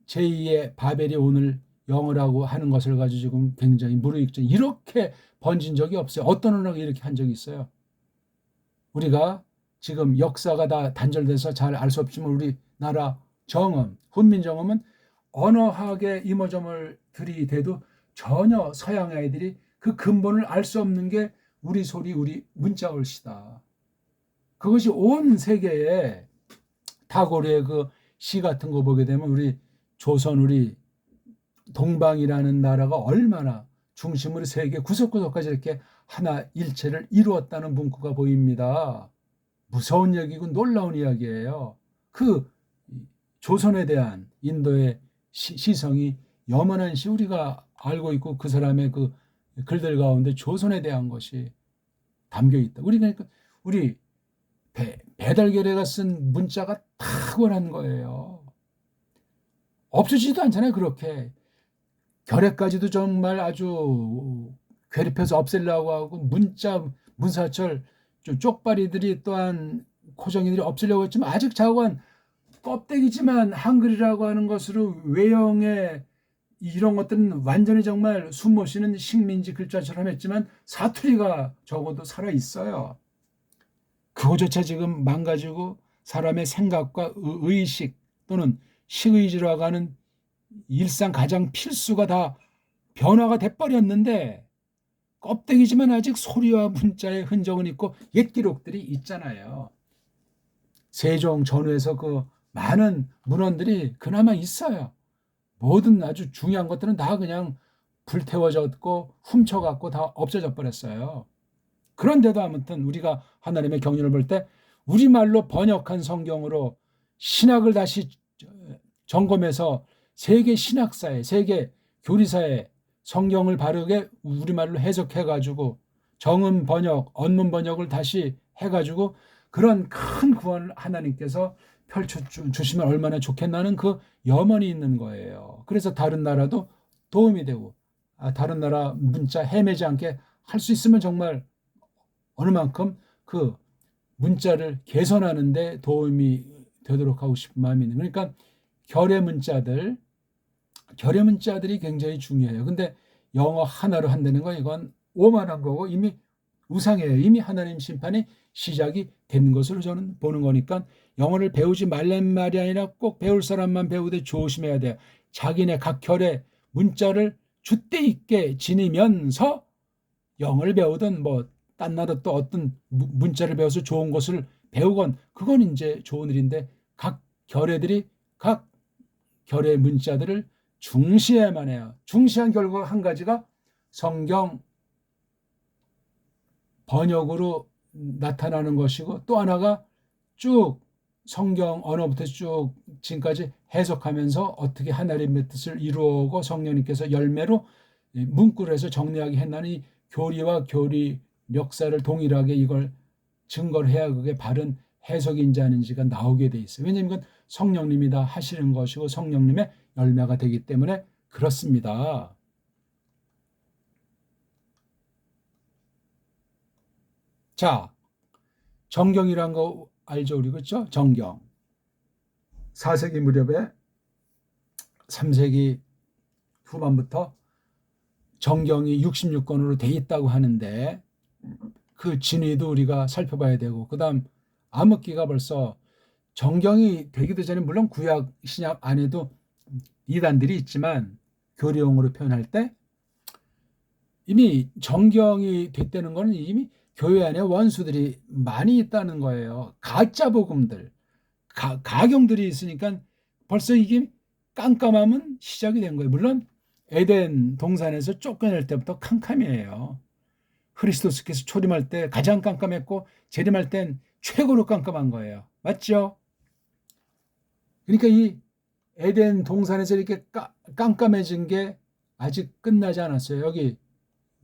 제2의 바벨이 오늘 영어라고 하는 것을 가지고 지금 굉장히 무르익죠. 이렇게 번진 적이 없어요. 어떤 언어가 이렇게 한 적이 있어요. 우리가 지금 역사가 다 단절돼서 잘 알 수 없지만 우리나라 정음, 훈민정음은 언어학의 이모점을 들이대도 전혀 서양 아이들이 그 근본을 알 수 없는 게 우리 소리, 우리 문자글씨다. 그것이 온 세계에 타고르의 그 시 같은 거 보게 되면 우리 조선, 우리 동방이라는 나라가 얼마나 중심으로 세계 구석구석까지 이렇게 하나 일체를 이루었다는 문구가 보입니다. 무서운 얘기고 놀라운 이야기예요. 그 조선에 대한 인도의 시성이 염원한 시 우리가 알고 있고 그 사람의 그 글들 가운데 조선에 대한 것이 담겨 있다. 우리 배달결례가 쓴 문자가 탁월한 거예요. 없어지지도 않잖아요. 그렇게 결핵까지도 정말 아주 괴롭혀서 없애려고 하고 문사철 쪽발이들이 또한 고정이들이 없애려고 했지만 아직 자고한 껍데기지만 한글이라고 하는 것으로 외형의 이런 것들은 완전히 정말 숨못 쉬는 식민지 글자처럼 했지만 사투리가 적어도 살아 있어요. 그거조차 지금 망가지고 사람의 생각과 의식 또는 식의지라고 하는 일상 가장 필수가 다 변화가 돼버렸는데 껍데기지만 아직 소리와 문자의 흔적은 있고 옛 기록들이 있잖아요. 세종 전후에서 그 많은 문헌들이 그나마 있어요. 모든 아주 중요한 것들은 다 그냥 불태워졌고 훔쳐갖고 다 없어져 버렸어요. 그런데도 아무튼 우리가 하나님의 경륜을 볼 때 우리말로 번역한 성경으로 신학을 다시 점검해서 세계 신학사에, 세계 교리사에 성경을 바르게 우리말로 해석해가지고 정음 번역, 언문 번역을 다시 해가지고 그런 큰 구원을 하나님께서 펼쳐주시면 얼마나 좋겠나는 그 염원이 있는 거예요. 그래서 다른 나라도 도움이 되고 다른 나라 문자 헤매지 않게 할 수 있으면 정말 어느 만큼 그 문자를 개선하는 데 도움이 되도록 하고 싶은 마음이 있는. 그러니까 결의 문자들이 굉장히 중요해요. 근데 영어 하나로 한다는 건 이건 오만한 거고 이미 우상이에요. 이미 하나님 심판이 시작이 된 것으로 저는 보는 거니까 영어를 배우지 말란 말이 아니라 꼭 배울 사람만 배우되 조심해야 돼요. 자기네 각 결의 문자를 줏대 있게 지니면서 영어를 배우든 뭐 딴 나라 또 어떤 문자를 배워서 좋은 것을 배우건 그건 이제 좋은 일인데 각 결의 문자들을 중시해야만 해요. 중시한 결과가 한 가지가 성경 번역으로 나타나는 것이고 또 하나가 쭉 성경 언어부터 쭉 지금까지 해석하면서 어떻게 하나님의 뜻을 이루고 성령님께서 열매로 문구를 해서 정리하게 했나니 교리와 교리 역사를 동일하게 이걸 증거를 해야 그게 바른 해석인지 아닌지가 나오게 돼 있어요. 왜냐하면 이건 성령님이 다 하시는 것이고 성령님의 열매가 되기 때문에 그렇습니다. 자, 정경이란 거 알죠? 우리 그렇죠? 정경. 4세기 무렵에 3세기 후반부터 정경이 66권으로 돼 있다고 하는데 그 진위도 우리가 살펴봐야 되고 그다음 암흑기가 벌써 정경이 되기도 전에 물론 구약 신약 안에도 이단들이 있지만 교리용어로 표현할 때 이미 정경이 됐다는 것은 이미 교회 안에 원수들이 많이 있다는 거예요. 가짜 복음들, 가경들이 있으니까 벌써 이게 깜깜함은 시작이 된 거예요. 물론 에덴 동산에서 쫓겨낼 때부터 캄캄이에요. 그리스도께서 초림할 때 가장 깜깜했고 재림할 땐 최고로 깜깜한 거예요. 맞죠? 그러니까 이 에덴 동산에서 이렇게 깜깜해진 게 아직 끝나지 않았어요. 여기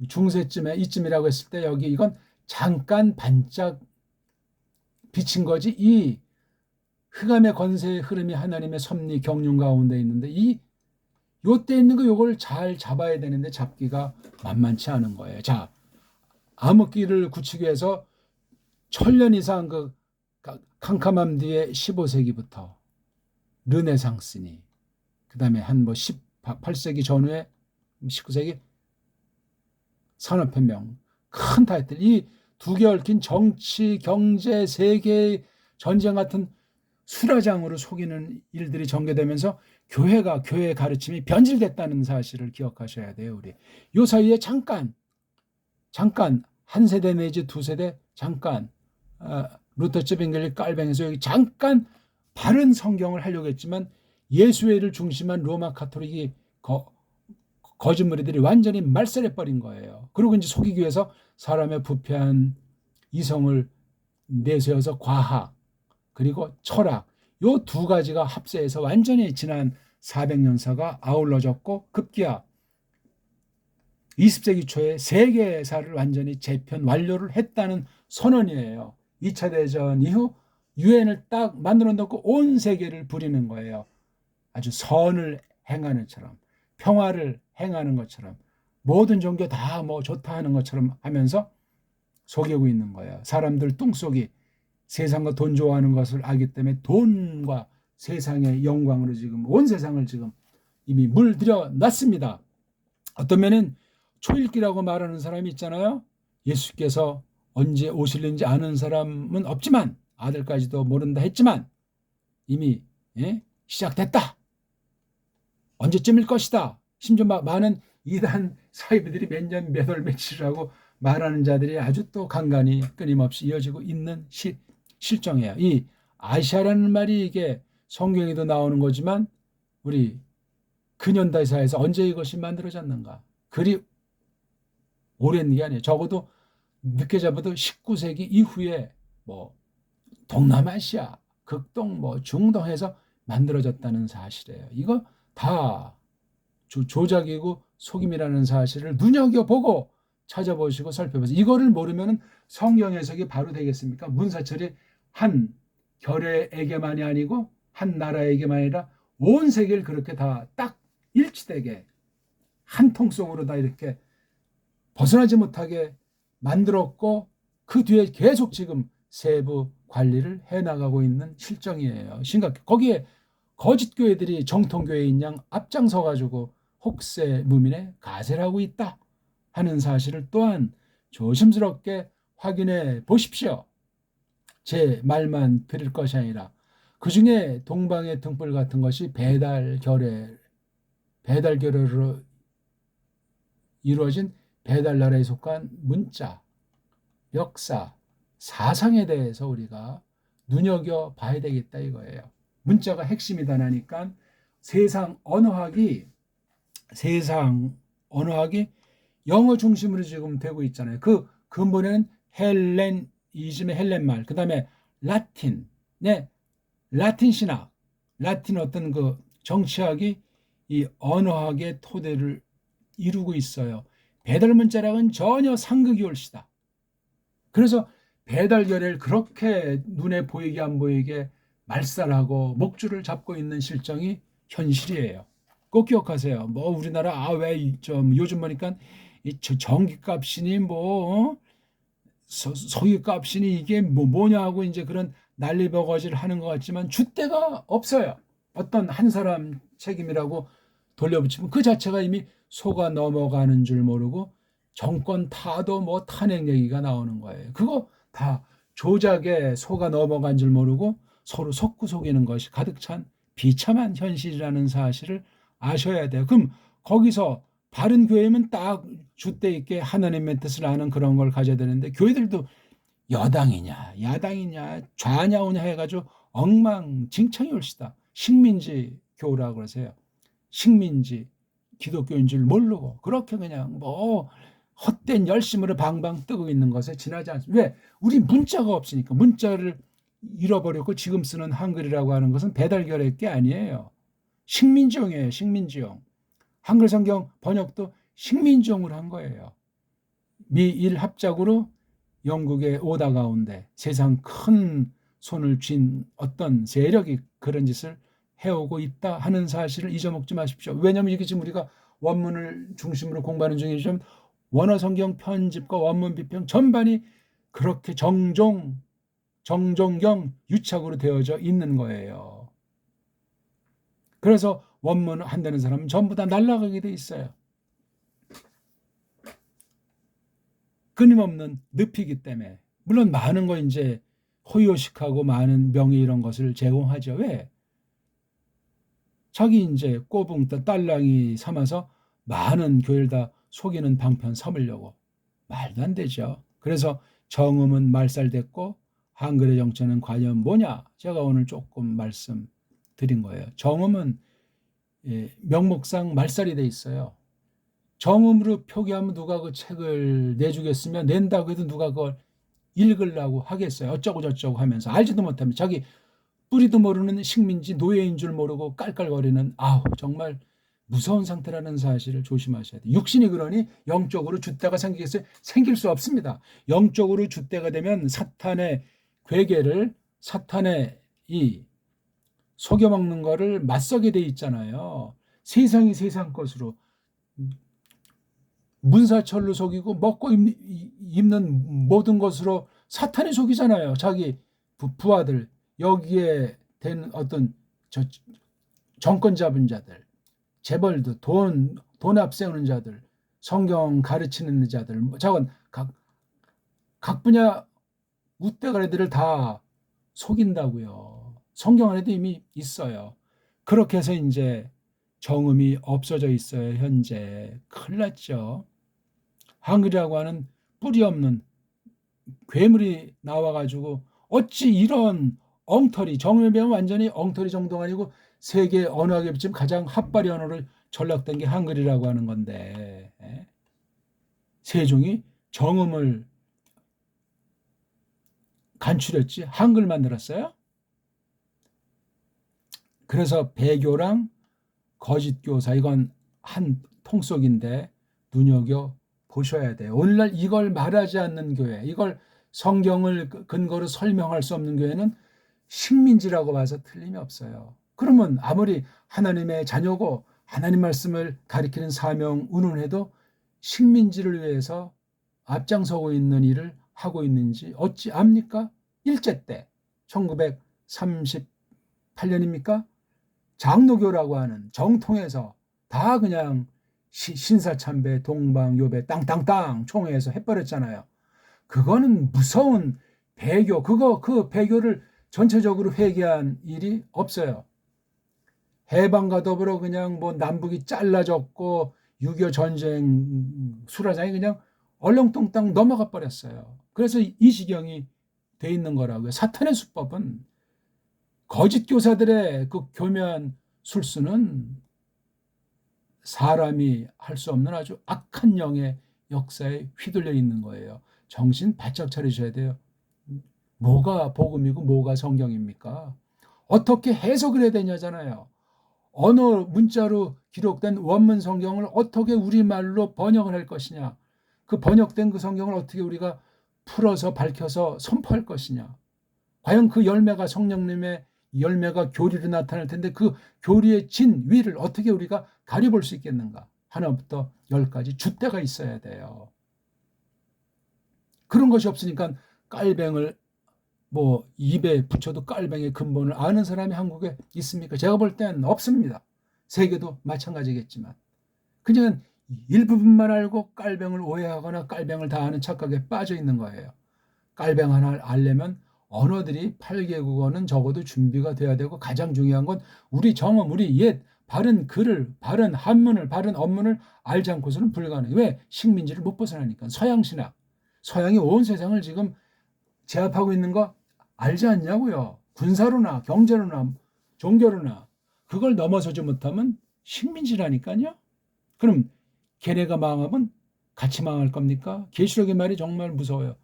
중세쯤에 이쯤이라고 했을 때 여기 이건 잠깐 반짝 비친 거지 이 흑암의 권세의 흐름이 하나님의 섭리 경륜 가운데 있는데 이 요때 있는 거 요걸 잘 잡아야 되는데 잡기가 만만치 않은 거예요. 자, 암흑기를 굳히기 위해서 1000년 이상 그 캄캄함 뒤에 15세기부터 르네상스니 그다음에 한 뭐 18세기 전후에 19세기 산업혁명 큰 타이틀 이 두 개 얽힌 정치, 경제, 세계 전쟁 같은 수라장으로 속이는 일들이 전개되면서 교회의 가르침이 변질됐다는 사실을 기억하셔야 돼요. 우리 요 사이에 잠깐 한 세대 내지 두 세대 잠깐 루터 쯔빙겔리 깔뱅에서 여기 잠깐 바른 성경을 하려고 했지만 예수회를 중심한 로마 카톨릭이 거짓말이들이 완전히 말살해버린 거예요. 그리고 이제 속이기 위해서 사람의 부패한 이성을 내세워서 과학 그리고 철학 요 두 가지가 합세해서 완전히 지난 400년사가 아울러졌고 급기야 20세기 초에 세계사를 완전히 재편 완료를 했다는 선언이에요. 2차 대전 이후 유엔을 딱 만들어 놓고 온 세계를 부리는 거예요. 아주 선을 행하는 처럼 평화를 행하는 것처럼 모든 종교 다 뭐 좋다 하는 것처럼 하면서 속이고 있는 거예요. 사람들 뚱속이 세상과 돈 좋아하는 것을 알기 때문에 돈과 세상의 영광으로 지금 온 세상을 지금 이미 물들여 놨습니다. 어떤 면은 초일기라고 말하는 사람이 있잖아요. 예수께서 언제 오실는지 아는 사람은 없지만 아들까지도 모른다 했지만 이미 시작됐다. 언제쯤일 것이다. 심지어 많은 이단 사이비들이 몇 년 몇 월 며칠이라고 말하는 자들이 아주 또 간간히 끊임없이 이어지고 있는 실정이에요. 이 아시아라는 말이 이게 성경에도 나오는 거지만 우리 근현대사에서 언제 이것이 만들어졌는가? 그리 오랜 게 아니에요. 적어도 늦게 잡아도 19세기 이후에 뭐 동남아시아, 극동, 뭐 중동에서 만들어졌다는 사실이에요. 이거 다 조작이고 속임이라는 사실을 눈여겨보고 찾아보시고 살펴보세요. 이거를 모르면 성경 해석이 바로 되겠습니까? 문사철이 한 결의에게만이 아니고 한 나라에게만 아니라 온 세계를 그렇게 다 딱 일치되게 한 통속으로 다 이렇게 벗어나지 못하게 만들었고 그 뒤에 계속 지금 세부 관리를 해나가고 있는 실정이에요. 심각해. 거기에 거짓 교회들이 정통교회인 양 앞장서 가지고 혹세 무민의 가세를 하고 있다 하는 사실을 또한 조심스럽게 확인해 보십시오. 제 말만 드릴 것이 아니라 그 중에 동방의 등불 같은 것이 배달결례로 이루어진 배달나라에 속한 문자, 역사, 사상에 대해서 우리가 눈여겨봐야 되겠다 이거예요. 문자가 핵심이다라니까 세상 언어학이 영어 중심으로 지금 되고 있잖아요. 그 근본에는 헬렌이즘의 헬렌말, 그 다음에 라틴 신학, 라틴 어떤 그 정치학이 이 언어학의 토대를 이루고 있어요. 배달 문자랑은 전혀 상극이 옳시다. 그래서 배달 결례를 그렇게 눈에 보이게 안 보이게 말살하고 목줄을 잡고 있는 실정이 현실이에요. 꼭 기억하세요. 뭐 우리나라 왜 좀 요즘 보니까 이 전기값이니 뭐 소유값이니 이게 뭐냐고 이제 그런 난리버거지를 하는 것 같지만 줏대가 없어요. 어떤 한 사람 책임이라고 돌려붙이면 그 자체가 이미 속아 넘어가는 줄 모르고 정권 타도 뭐 탄핵 얘기가 나오는 거예요. 그거 다 조작에 속아 넘어간 줄 모르고 서로 속고 속이는 것이 가득 찬 비참한 현실이라는 사실을 아셔야 돼요. 그럼 거기서 바른 교회면 딱 줏대 있게 하나님의 뜻을 아는 그런 걸 가져야 되는데 교회들도 여당이냐 야당이냐 좌냐우냐 해가지고 엉망진창이 옳시다. 식민지 교라고 그러세요. 식민지 기독교인 줄 모르고 그렇게 그냥 뭐 헛된 열심으로 방방 뜨고 있는 것에 지나지 않습니다. 왜? 우리 문자가 없으니까. 문자를 잃어버렸고 지금 쓰는 한글이라고 하는 것은 배달결의 게 아니에요. 식민지용이에요. 식민지용. 한글 성경 번역도 식민지용으로 한 거예요. 미일 합작으로 영국의 오다 가운데 세상 큰 손을 쥔 어떤 세력이 그런 짓을 해오고 있다 하는 사실을 잊어먹지 마십시오. 왜냐하면 이게 지금 우리가 원문을 중심으로 공부하는 중이지만 원어 성경 편집과 원문 비평 전반이 그렇게 정종경 유착으로 되어져 있는 거예요. 그래서 원문을 한다는 사람은 전부 다 날아가게 돼 있어요. 끊임없는 늪이기 때문에. 물론 많은 거 이제 호의호식하고 많은 명예 이런 것을 제공하죠. 왜? 자기 이제 꼬붕 딸랑이 삼아서 많은 교회를 다 속이는 방편 삼으려고. 말도 안 되죠. 그래서 정음은 말살됐고 한글의 정체는 과연 뭐냐? 제가 오늘 조금 말씀드린 거예요. 정음은 명목상 말살이 돼 있어요. 정음으로 표기하면 누가 그 책을 내주겠으면 낸다고 해도 누가 그걸 읽으려고 하겠어요. 어쩌고 저쩌고 하면서 알지도 못하면 자기 뿌리도 모르는 식민지 노예인 줄 모르고 깔깔거리는 정말 무서운 상태라는 사실을 조심하셔야 돼요. 육신이 그러니 영적으로 줏대가 생기겠어요? 생길 수 없습니다. 영적으로 줏대가 되면 사탄의 괴계를 사탄의 이 속여먹는 거를 맞서게 돼 있잖아요. 세상이 세상 것으로 문사철로 속이고 먹고 입는 모든 것으로 사탄이 속이잖아요. 자기 부하들, 여기에 된 어떤 정권 잡은 자들, 재벌들, 돈 앞세우는 자들, 성경 가르치는 자들, 저건 각 분야 우대가리들을 다 속인다고요. 성경 안에도 이미 있어요. 그렇게 해서 이제 정음이 없어져 있어요. 현재 큰일 났죠. 한글이라고 하는 뿌리 없는 괴물이 나와가지고 어찌 이런 엉터리, 정음에 비하면 완전히 엉터리 정도가 아니고 세계 언어학에 지금 가장 핫바리 언어를 전락된 게 한글이라고 하는 건데, 세종이 정음을 간추렸지 한글 만들었어요? 그래서 배교랑 거짓교사, 이건 한 통속인데 눈여겨 보셔야 돼요. 오늘날 이걸 말하지 않는 교회, 이걸 성경을 근거로 설명할 수 없는 교회는 식민지라고 봐서 틀림이 없어요. 그러면 아무리 하나님의 자녀고 하나님 말씀을 가리키는 사명 운운해도 식민지를 위해서 앞장서고 있는 일을 하고 있는지 어찌 압니까? 일제 때 1938년입니까? 장로교라고 하는 정통에서 다 그냥 신사참배, 동방요배, 땅땅땅 총회에서 해버렸잖아요. 그거는 무서운 배교, 그 배교를 전체적으로 회개한 일이 없어요. 해방과 더불어 그냥 뭐 남북이 잘라졌고 6.25 전쟁 수라장이 그냥 얼렁뚱땅 넘어가 버렸어요. 그래서 이 지경이 돼 있는 거라고요. 사탄의 수법은 거짓 교사들의 그 교묘한 술수는 사람이 할 수 없는 아주 악한 영의 역사에 휘둘려 있는 거예요. 정신 바짝 차리셔야 돼요. 뭐가 복음이고 뭐가 성경입니까? 어떻게 해석을 해야 되냐잖아요. 언어 문자로 기록된 원문 성경을 어떻게 우리말로 번역을 할 것이냐. 그 번역된 그 성경을 어떻게 우리가 풀어서 밝혀서 선포할 것이냐. 과연 그 열매가 성령님의 열매가 교리로 나타날 텐데 그 교리의 진위를 어떻게 우리가 가려볼 수 있겠는가. 하나부터 10까지 줏대가 있어야 돼요. 그런 것이 없으니까 깔뱅을 뭐 입에 붙여도 깔뱅의 근본을 아는 사람이 한국에 있습니까? 제가 볼 땐 없습니다. 세계도 마찬가지겠지만. 그냥 일부분만 알고 깔뱅을 오해하거나 깔뱅을 다 아는 착각에 빠져 있는 거예요. 깔뱅 하나 알려면 언어들이 8개국어는 적어도 준비가 돼야 되고 가장 중요한 건 우리 정음, 우리 옛 바른 글을, 바른 한문을, 바른 언문을 알지 않고서는 불가능해요. 왜? 식민지를 못 벗어나니까. 서양 신학, 서양이 온 세상을 지금 제압하고 있는 거 알지 않냐고요. 군사로나 경제로나 종교로나 그걸 넘어서지 못하면 식민지라니까요. 그럼 걔네가 망하면 같이 망할 겁니까? 계시록의 말이 정말 무서워요.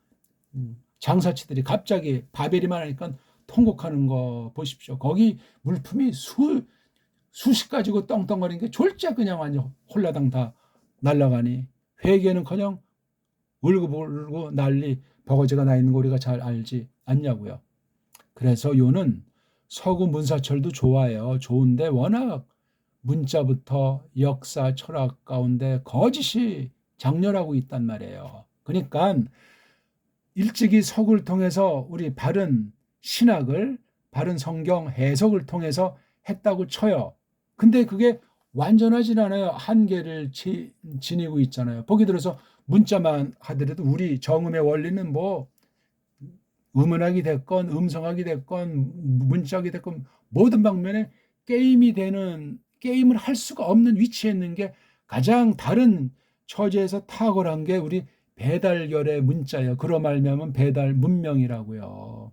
장사치들이 갑자기 바벨이만 하니까 통곡하는 거 보십시오. 거기 물품이 수십 가지고 떵떵거리는 게 졸자 그냥 완전 홀라당 다 날아가니 회개는커녕 울고 난리 버거지가 나 있는 거 우리가 잘 알지 않냐고요. 그래서 요는 서구 문사철도 좋아요. 좋은데 워낙 문자부터 역사, 철학 가운데 거짓이 장렬하고 있단 말이에요. 그러니까 일찍이 서구를 통해서 우리 바른 신학을, 바른 성경 해석을 통해서 했다고 쳐요. 근데 그게 완전하진 않아요. 한계를 지니고 있잖아요. 보기 들어서 문자만 하더라도 우리 정음의 원리는 뭐 음운학이 됐건 음성학이 됐건 문자학이 됐건 모든 방면에 게임을 할 수가 없는 위치에 있는 게 가장 다른 처지에서 탁월한 게 우리 배달결의 문자예요. 그로 말미암은 배달 문명이라고요.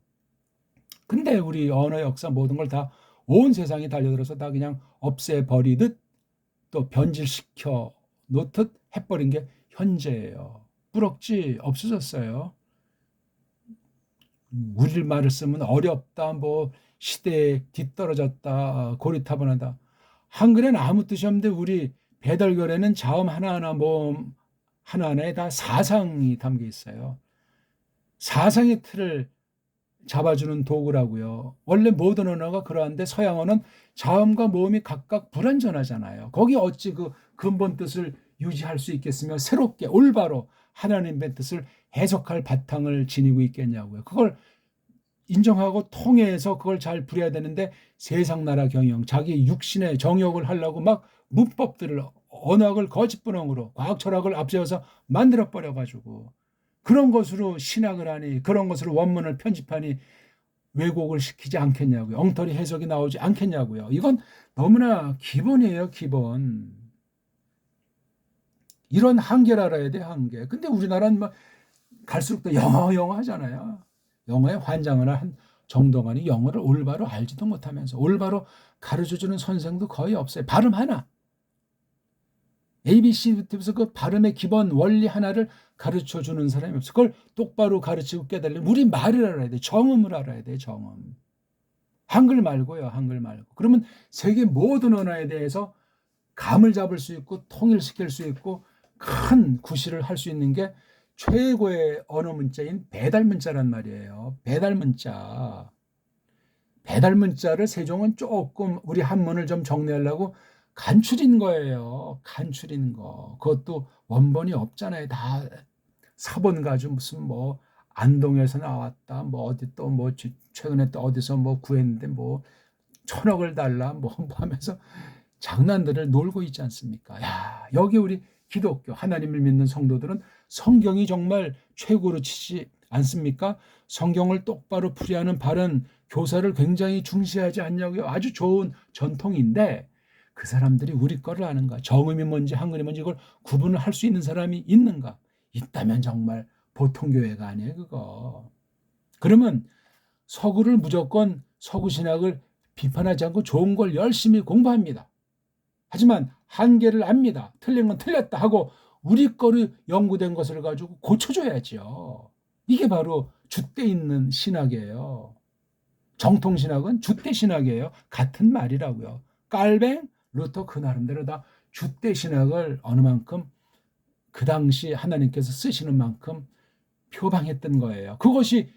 근데 우리 언어 역사 모든 걸 다 온 세상이 달려들어서 다 그냥 없애버리듯 또 변질시켜 놓듯 해버린 게 현재예요. 뿌럭지 없어졌어요. 우리말을 쓰면 어렵다, 뭐 시대에 뒤떨어졌다, 고리타분하다. 한글에는 아무 뜻이 없는데 우리 배달결에는 자음 하나하나 모음 하나하나에 다 사상이 담겨 있어요. 사상의 틀을 잡아주는 도구라고요. 원래 모든 언어가 그러한데 서양 언어는 자음과 모음이 각각 불완전하잖아요. 거기 어찌 그 근본 뜻을 유지할 수 있겠으며 새롭게 올바로 하나님의 뜻을 해석할 바탕을 지니고 있겠냐고요. 그걸 인정하고 통해서 그걸 잘 부려야 되는데 세상 나라 경영, 자기 육신의 정욕을 하려고 막 문법들을 언어학을 거짓분홍으로 과학 철학을 앞세워서 만들어 버려가지고 그런 것으로 신학을 하니 그런 것으로 원문을 편집하니 왜곡을 시키지 않겠냐고요. 엉터리 해석이 나오지 않겠냐고요. 이건 너무나 기본이에요, 기본. 이런 한계를 알아야 돼, 한계. 근데 우리나라는 막 갈수록 더 영어 하잖아요. 영어에 환장을 한 정도만이 영어를 올바로 알지도 못하면서 올바로 가르쳐주는 선생도 거의 없어요. 발음 하나. ABC부터 그 발음의 기본 원리 하나를 가르쳐주는 사람이 없어요. 그걸 똑바로 가르치고 깨달으면 우리 말을 알아야 돼. 정음을 알아야 돼. 정음. 한글 말고요. 한글 말고. 그러면 세계 모든 언어에 대해서 감을 잡을 수 있고 통일시킬 수 있고 큰 구실을 할 수 있는 게 최고의 언어 문자인 배달 문자란 말이에요. 배달 문자. 배달 문자를 세종은 조금 우리 한문을 좀 정리하려고 간추린 거예요. 간추린 거. 그것도 원본이 없잖아요. 다 사본 가지고 무슨 뭐 안동에서 나왔다. 뭐 어디 또 뭐 최근에 또 어디서 뭐 구했는데 뭐 1,000억을 달라 뭐 하면서 장난들을 놀고 있지 않습니까? 야, 여기 우리 기독교 하나님을 믿는 성도들은 성경이 정말 최고로 치지 않습니까? 성경을 똑바로 풀이하는 바른 교사를 굉장히 중시하지 않냐고요. 아주 좋은 전통인데 그 사람들이 우리 거를 아는가? 정음이 뭔지 한글이 뭔지 이걸 구분을 할 수 있는 사람이 있는가? 있다면 정말 보통 교회가 아니에요, 그거. 그러면 서구를 무조건 서구 신학을 비판하지 않고 좋은 걸 열심히 공부합니다. 하지만 한계를 압니다. 틀린 건 틀렸다 하고 우리 거로 연구된 것을 가지고 고쳐줘야죠. 이게 바로 줏대 있는 신학이에요. 정통 신학은 줏대 신학이에요. 같은 말이라고요. 깔뱅, 루터 그 나름대로 다 줏대 신학을 어느 만큼 그 당시 하나님께서 쓰시는 만큼 표방했던 거예요. 그것이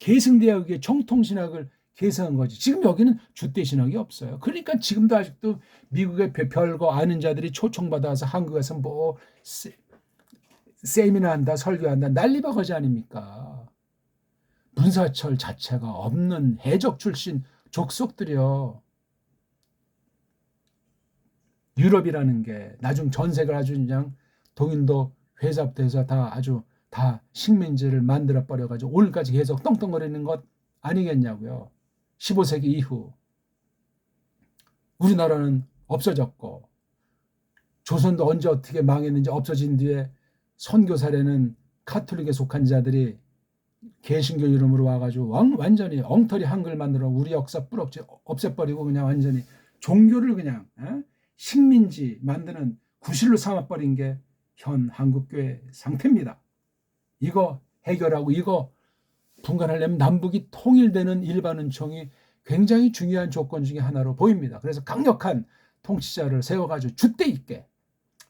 계승대학의 정통 신학을 계승한 거지. 지금 여기는 줏대 신학이 없어요. 그러니까 지금도 아직도 미국의 별거 아는 자들이 초청받아서 한국에서 뭐 세미나 한다, 설교한다, 난리바거지 아닙니까? 문사철 자체가 없는 해적 출신 족속들이요. 유럽이라는 게 나중 전세가 아주 그냥 동인도 회사부터 해서 다 아주 다 식민지를 만들어 버려가지고 오늘까지 계속 떵떵거리는 것 아니겠냐고요. 15세기 이후 우리나라는 없어졌고 조선도 언제 어떻게 망했는지 없어진 뒤에 선교사례는 카톨릭에 속한 자들이 개신교 이름으로 와가지고 완전히 엉터리 한글 만들어 우리 역사 뿌럭지 없애버리고 그냥 완전히 종교를 그냥 식민지 만드는 구실로 삼아버린 게 현 한국교회 상태입니다. 이거 해결하고 이거 분간하려면 남북이 통일되는 일반은총이 굉장히 중요한 조건 중에 하나로 보입니다. 그래서 강력한 통치자를 세워가지고 줏대 있게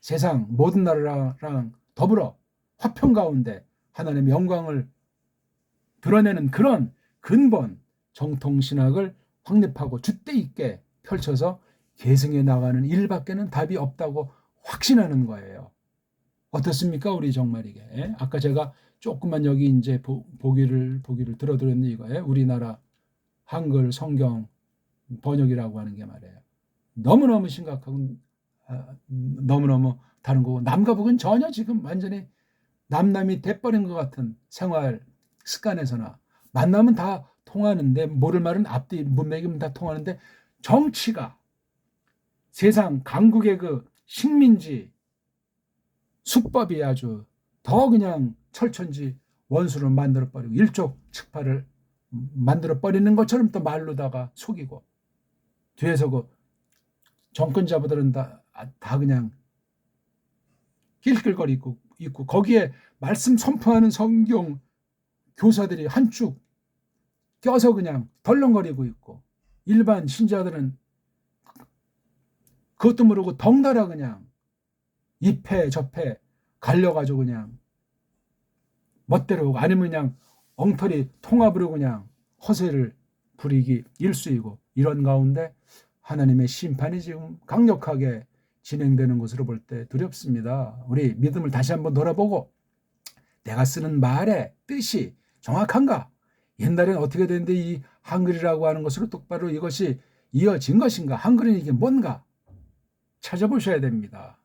세상 모든 나라랑 더불어 화평 가운데 하나님의 영광을 드러내는 그런 근본 정통신학을 확립하고 줏대 있게 펼쳐서 계승해 나가는 일밖에는 답이 없다고 확신하는 거예요. 어떻습니까? 우리 정말 이게. 아까 제가 조금만 여기 이제 보기를 들어드렸는데 이거예요. 우리나라 한글 성경 번역이라고 하는 게 말이에요. 너무너무 심각하고 너무너무 다른 거고 남과 북은 전혀 지금 완전히 남남이 돼버린 것 같은 생활 습관에서나 만나면 다 통하는데 모를 말은 앞뒤 문맥이면 다 통하는데 정치가 세상 강국의 그 식민지 수법이 아주 더 그냥 철천지 원수를 만들어버리고 일촉즉발을 만들어버리는 것처럼 또 말로다가 속이고 뒤에서 그 정권자분들은 다 그냥 낄낄거리고 있고 거기에 말씀 선포하는 성경 교사들이 한쭉 껴서 그냥 덜렁거리고 있고 일반 신자들은 그것도 모르고 덩달아 그냥 이패 저패 갈려가지고 그냥 멋대로 아니면 그냥 엉터리 통합으로 그냥 허세를 부리기 일쑤이고 이런 가운데 하나님의 심판이 지금 강력하게 진행되는 것으로 볼 때 두렵습니다. 우리 믿음을 다시 한번 돌아보고 내가 쓰는 말의 뜻이 정확한가? 옛날엔 어떻게 됐는데 이 한글이라고 하는 것으로 똑바로 이것이 이어진 것인가? 한글은 이게 뭔가? 찾아보셔야 됩니다.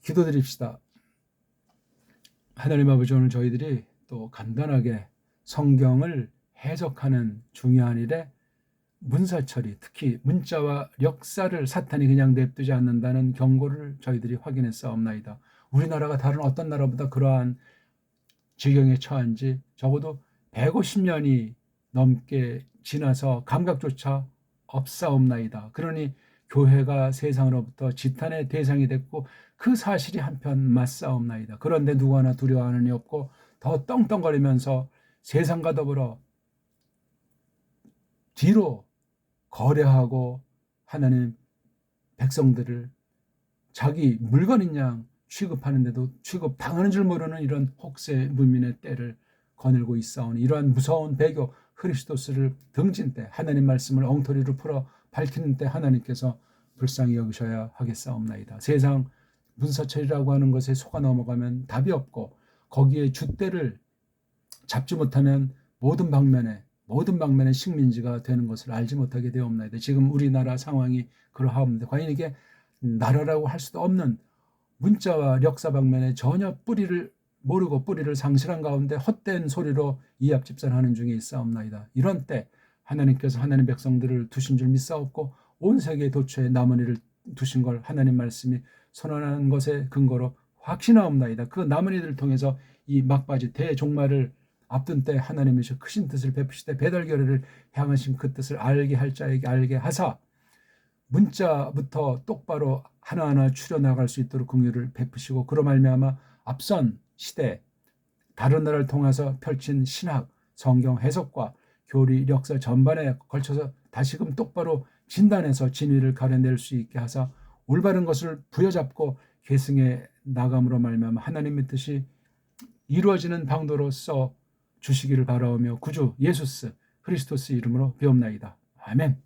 기도드립시다. 하나님 아버지, 오늘 저희들이 또 간단하게 성경을 해석하는 중요한 일에 문사 처리, 특히 문자와 역사를 사탄이 그냥 냅두지 않는다는 경고를 저희들이 확인했사옵나이다. 우리나라가 다른 어떤 나라보다 그러한 지경에 처한지 적어도 150년이 넘게 지나서 감각조차 없사옵나이다. 그러니 교회가 세상으로부터 지탄의 대상이 됐고 그 사실이 한편 맞사옵나이다. 그런데 누구 하나 두려워하는 이 없고 더 떵떵거리면서 세상과 더불어 뒤로 거래하고 하나님 백성들을 자기 물건인 양 취급하는데도 취급당하는 줄 모르는 이런 혹세 무민의 때를 거닐고 있사오니 이러한 무서운 배교 크리스토스를 등진 때 하나님 말씀을 엉터리로 풀어 밝히는 때 하나님께서 불쌍히 여기셔야 하겠사옵나이다. 세상 문서철이라고 하는 것에 속아 넘어가면 답이 없고 거기에 줏대를 잡지 못하면 모든 방면에 식민지가 되는 것을 알지 못하게 되옵나이다. 지금 우리나라 상황이 그러하옵니다. 과연 이게 나라라고 할 수도 없는 문자와 역사 방면에 전혀 뿌리를 모르고 뿌리를 상실한 가운데 헛된 소리로 이합집산하는 중에 있사옵나이다. 이런 때 하나님께서 하나님 백성들을 두신 줄 믿사옵고 온 세계 도처에 남은 이를 두신 걸 하나님 말씀이 선언하는 것에 근거로 확신하옵나이다. 그 남은 이들을 통해서 이 막바지 대종말을 앞둔 때 하나님이셔 크신 뜻을 베푸시되 배달결의를 향하신 그 뜻을 알게 할 자에게 알게 하사 문자부터 똑바로 하나하나 추려나갈 수 있도록 긍휼을 베푸시고 그로 말미암아 앞선 시대 다른 나라를 통해서 펼친 신학, 성경 해석과 교리, 역사 전반에 걸쳐서 다시금 똑바로 진단해서 진위를 가려낼 수 있게 하사 올바른 것을 부여잡고 계승해 나감으로 말미암아 하나님의 뜻이 이루어지는 방도로서 주시기를 바라오며 구주 예수스 크리스토스 이름으로 비옵나이다. 아멘.